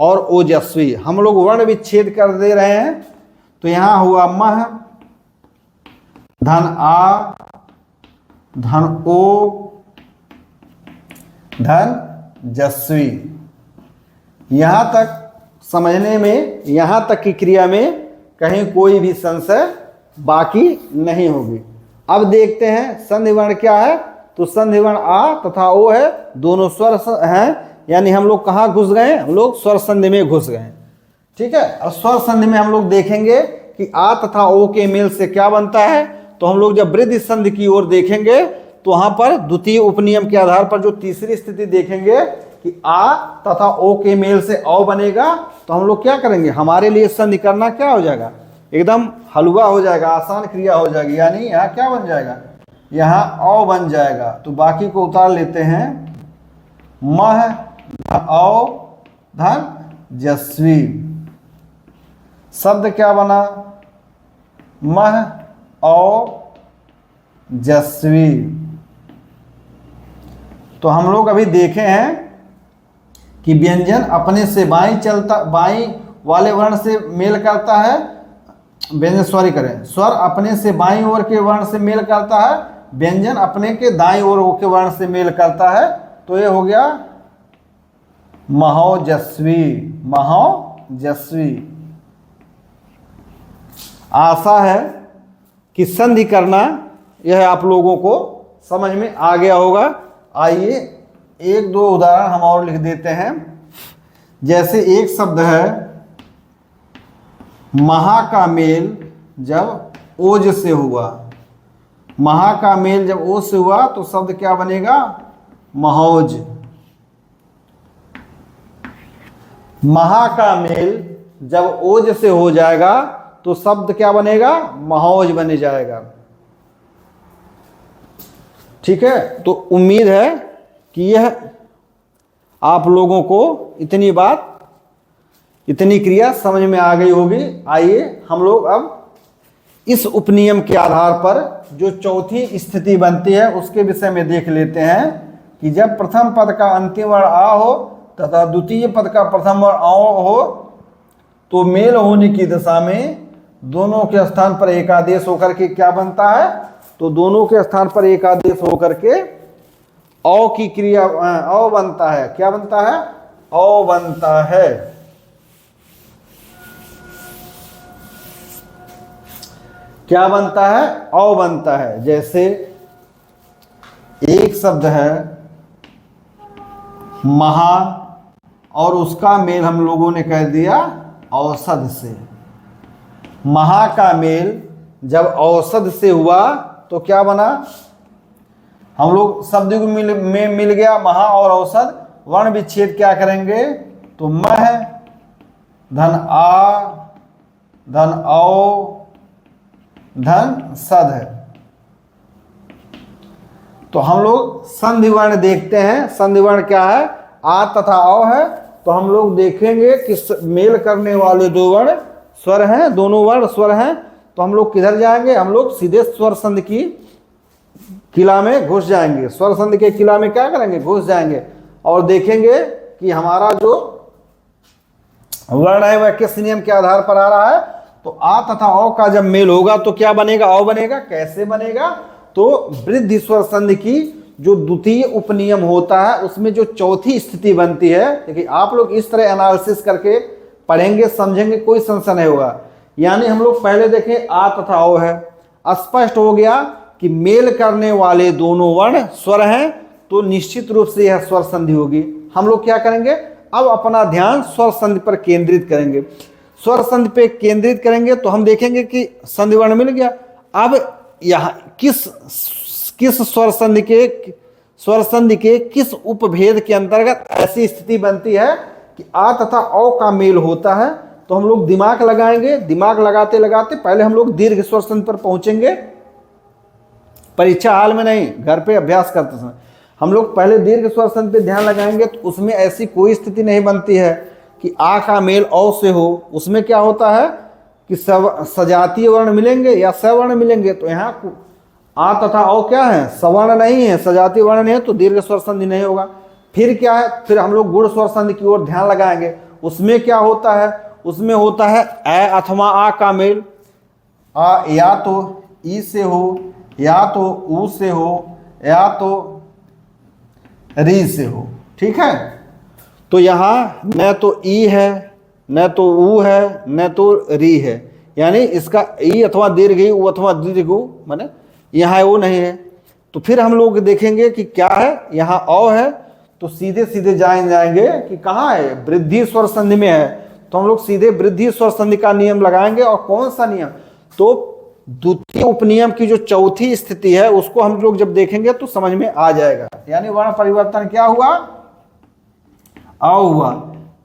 और ओजस्वी। हम लोग वर्ण विच्छेद कर दे रहे हैं, तो यहां हुआ मह धन आ धन ओ धन जस्वी। यहां तक समझने में, यहां तक की क्रिया में कहीं कोई भी संशय बाकी नहीं होगी। अब देखते हैं संधि वर्ण क्या है। तो संधि वर्ण आ तथा ओ है, दोनों स्वर हैं, यानी हम लोग कहाँ घुस गए? हम लोग स्वर संधि में घुस गए। ठीक है। और स्वर संधि में हम लोग देखेंगे कि आ तथा ओ के मेल से क्या बनता है। तो हम लोग जब वृद्धि संधि की ओर देखेंगे तो वहां पर द्वितीय उपनियम के आधार पर जो तीसरी स्थिति देखेंगे कि आ तथा ओ के मेल से औ बनेगा, तो हम लोग क्या करेंगे? हमारे लिए संधि करना क्या हो जाएगा? एकदम हलवा हो जाएगा, आसान क्रिया हो जाएगी। यानी यहाँ क्या बन जाएगा? यहाँ औ बन जाएगा। तो बाकी को उतार लेते हैं। मह औ धन जस्वी। शब्द क्या बना? मह औ जस्वी। तो हम लोग अभी देखे हैं कि व्यंजन अपने से बाई वाले वर्ण से मेल करता है। व्यंजन स्वर अपने से बाईं ओर के वर्ण से मेल करता है, व्यंजन अपने के दाईं ओर के वर्ण से मेल करता है। तो ये हो गया महोजस्वी। महोजस्वी। आशा है कि संधि करना यह आप लोगों को समझ में आ गया होगा। आइए एक दो उदाहरण हम और लिख देते हैं। जैसे एक शब्द है महा का मेल जब ओज से हुआ। महा का मेल जब ओज से हुआ तो शब्द क्या बनेगा? महोज। महा का मेल जब ओज से हो जाएगा तो शब्द क्या बनेगा, महोज बन जाएगा। ठीक है, तो उम्मीद है कि यह आप लोगों को इतनी बात, इतनी क्रिया समझ में आ गई होगी। आइए हम लोग अब इस उपनियम के आधार पर जो चौथी स्थिति बनती है उसके विषय में देख लेते हैं कि जब प्रथम पद का अंतिम वर्ण आ हो तथा द्वितीय पद का प्रथम वर्ण औ हो तो मेल होने की दशा में दोनों के स्थान पर एकादेश होकर के क्या बनता है, तो दोनों के स्थान पर एकादेश होकर के औ की क्रिया औ बनता है। क्या बनता है, औ बनता है। क्या बनता है, औ बनता है। जैसे एक शब्द है महा और उसका मेल हम लोगों ने कह दिया औषध से। महा का मेल जब औषध से हुआ तो क्या बना, हम लोग शब्द में मिल गया महा और औषध। वर्ण विच्छेद क्या करेंगे, तो मह धन आ धन औ धन सद है। तो हम लोग संधि वर्ण देखते हैं। संधि वर्ण क्या है, आ तथा औ है। तो हम लोग देखेंगे कि मेल करने वाले दो वर्ण स्वर हैं, दोनों वर्ण स्वर हैं। तो हम लोग किधर जाएंगे, हम लोग सीधे स्वर संधि की किला में घुस जाएंगे। स्वर संधि के किला में क्या करेंगे, घुस जाएंगे और देखेंगे कि हमारा जो वर्ण है वह किस नियम के आधार पर आ रहा है। तो आ तथा औ का जब मेल होगा तो क्या बनेगा, औ बनेगा। कैसे बनेगा, तो वृद्धि स्वर संधि की जो द्वितीय उपनियम होता है उसमें जो चौथी स्थिति बनती है, देखिए आप लोग इस तरह एनालिसिस करके पढ़ेंगे समझेंगे, कोई संशय नहीं होगा। यानी हम लोग पहले देखें आ तथा औ है, स्पष्ट हो गया कि मेल करने वाले दोनों वर्ण स्वर हैं तो निश्चित रूप से यह स्वर संधि होगी। हम लोग क्या करेंगे, अब अपना ध्यान स्वर संधि पर केंद्रित करेंगे। स्वर संधि पे केंद्रित करेंगे तो हम देखेंगे कि संधि वर्ण मिल गया। अब यहाँ किस स्वर संधि के किस उपभेद के अंतर्गत ऐसी स्थिति बनती है कि आ तथा औ का मेल होता है। तो हम लोग दिमाग लगाएंगे, दिमाग लगाते लगाते पहले हम लोग दीर्घ स्वर संधि पर पहुंचेंगे। परीक्षा हाल में नहीं, घर पे अभ्यास करते समय हम लोग पहले दीर्घ स्वर संधि पे ध्यान लगाएंगे। तो उसमें ऐसी कोई स्थिति नहीं बनती है कि आ का मेल औ से हो। उसमें क्या होता है कि सजातीय वर्ण मिलेंगे या सवर्ण मिलेंगे। तो यहाँ आ तथा औ क्या है, सवर्ण नहीं है, सजातीय वर्ण नहीं है, तो दीर्घ स्वर संधि नहीं होगा। फिर क्या है, फिर हम लोग गुण स्वर संधि की ओर ध्यान लगाएंगे। उसमें क्या होता है, उसमें होता है ए अथवा आ का मेल। आ या तो ई से हो, या तो ऊ से हो, या तो री से हो। ठीक है, तो यहाँ न तो ई है, न तो ऊ है, न तो री है। यानी इसका ई अथवा दीर्घ ई, ऊ अथवा दीर्घ ऊ, माने यहाँ वो नहीं है। तो फिर हम लोग देखेंगे कि क्या है, यहाँ औ है। तो सीधे सीधे जाएंगे कि कहाँ है, वृद्धि स्वर संधि में है। तो हम लोग सीधे वृद्धि स्वर संधि का नियम लगाएंगे। और कौन सा नियम, तो द्वितीय उपनियम की जो चौथी स्थिति है उसको हम लोग जब देखेंगे तो समझ में आ जाएगा। यानी वर्ण परिवर्तन क्या हुआ, औ हुआ।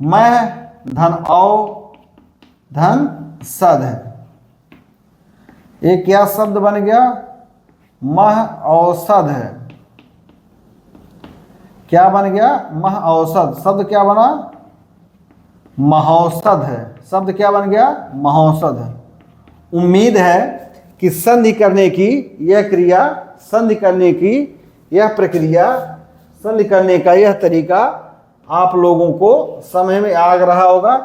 मैं धन औ धन सद है। एक क्या शब्द बन गया, मह औषध है। क्या बन गया, मह औषध। शब्द क्या बना, महौषध है। शब्द क्या बन गया, महौषध है। उम्मीद है कि संधि करने की यह क्रिया, संधि करने की यह प्रक्रिया, संधि करने का यह तरीका आप लोगों को समझ में आ रहा होगा।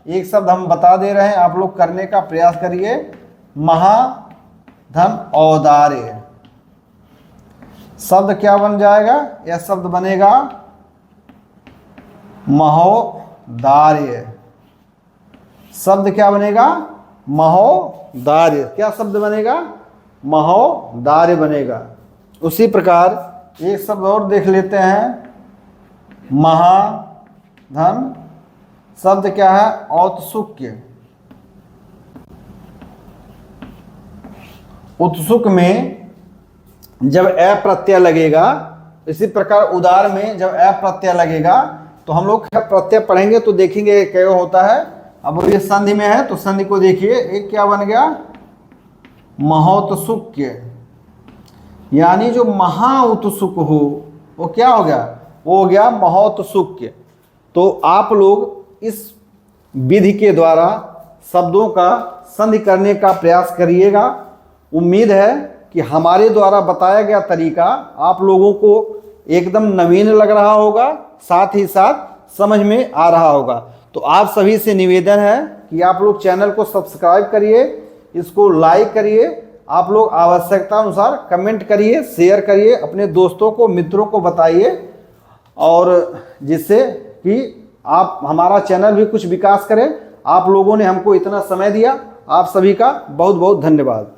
एक शब्द हम बता दे रहे हैं, आप लोग करने का प्रयास करिए। महा धन औदार्य। शब्द क्या बन जाएगा, यह शब्द बनेगा महोदार्य। शब्द क्या बनेगा, महोदार्य। क्या शब्द बनेगा, महोदार्य बनेगा। उसी प्रकार एक शब्द और देख लेते हैं, महाधन। शब्द क्या है, औत्सुक्य। उत्सुक में जब ए प्रत्यय लगेगा, इसी प्रकार उदार में जब ए प्रत्यय लगेगा तो हम लोग प्रत्यय पढ़ेंगे तो देखेंगे क्या होता है। अब ये संधि में है तो संधि को देखिए, एक क्या बन गया, महौत्सुक्य, यानी जो महा उत्सुक हो वो क्या हो गया, वो हो गया महौत्सुक्य। तो आप लोग इस विधि के द्वारा शब्दों का संधि करने का प्रयास करिएगा। उम्मीद है कि हमारे द्वारा बताया गया तरीका आप लोगों को एकदम नवीन लग रहा होगा, साथ ही साथ समझ में आ रहा होगा। तो आप सभी से निवेदन है कि आप लोग चैनल को सब्सक्राइब करिए, इसको लाइक करिए, आप लोग आवश्यकता अनुसार कमेंट करिए, शेयर करिए, अपने दोस्तों को, मित्रों को बताइए, और जिससे कि आप हमारा चैनल भी कुछ विकास करे। आप लोगों ने हमको इतना समय दिया, आप सभी का बहुत बहुत धन्यवाद।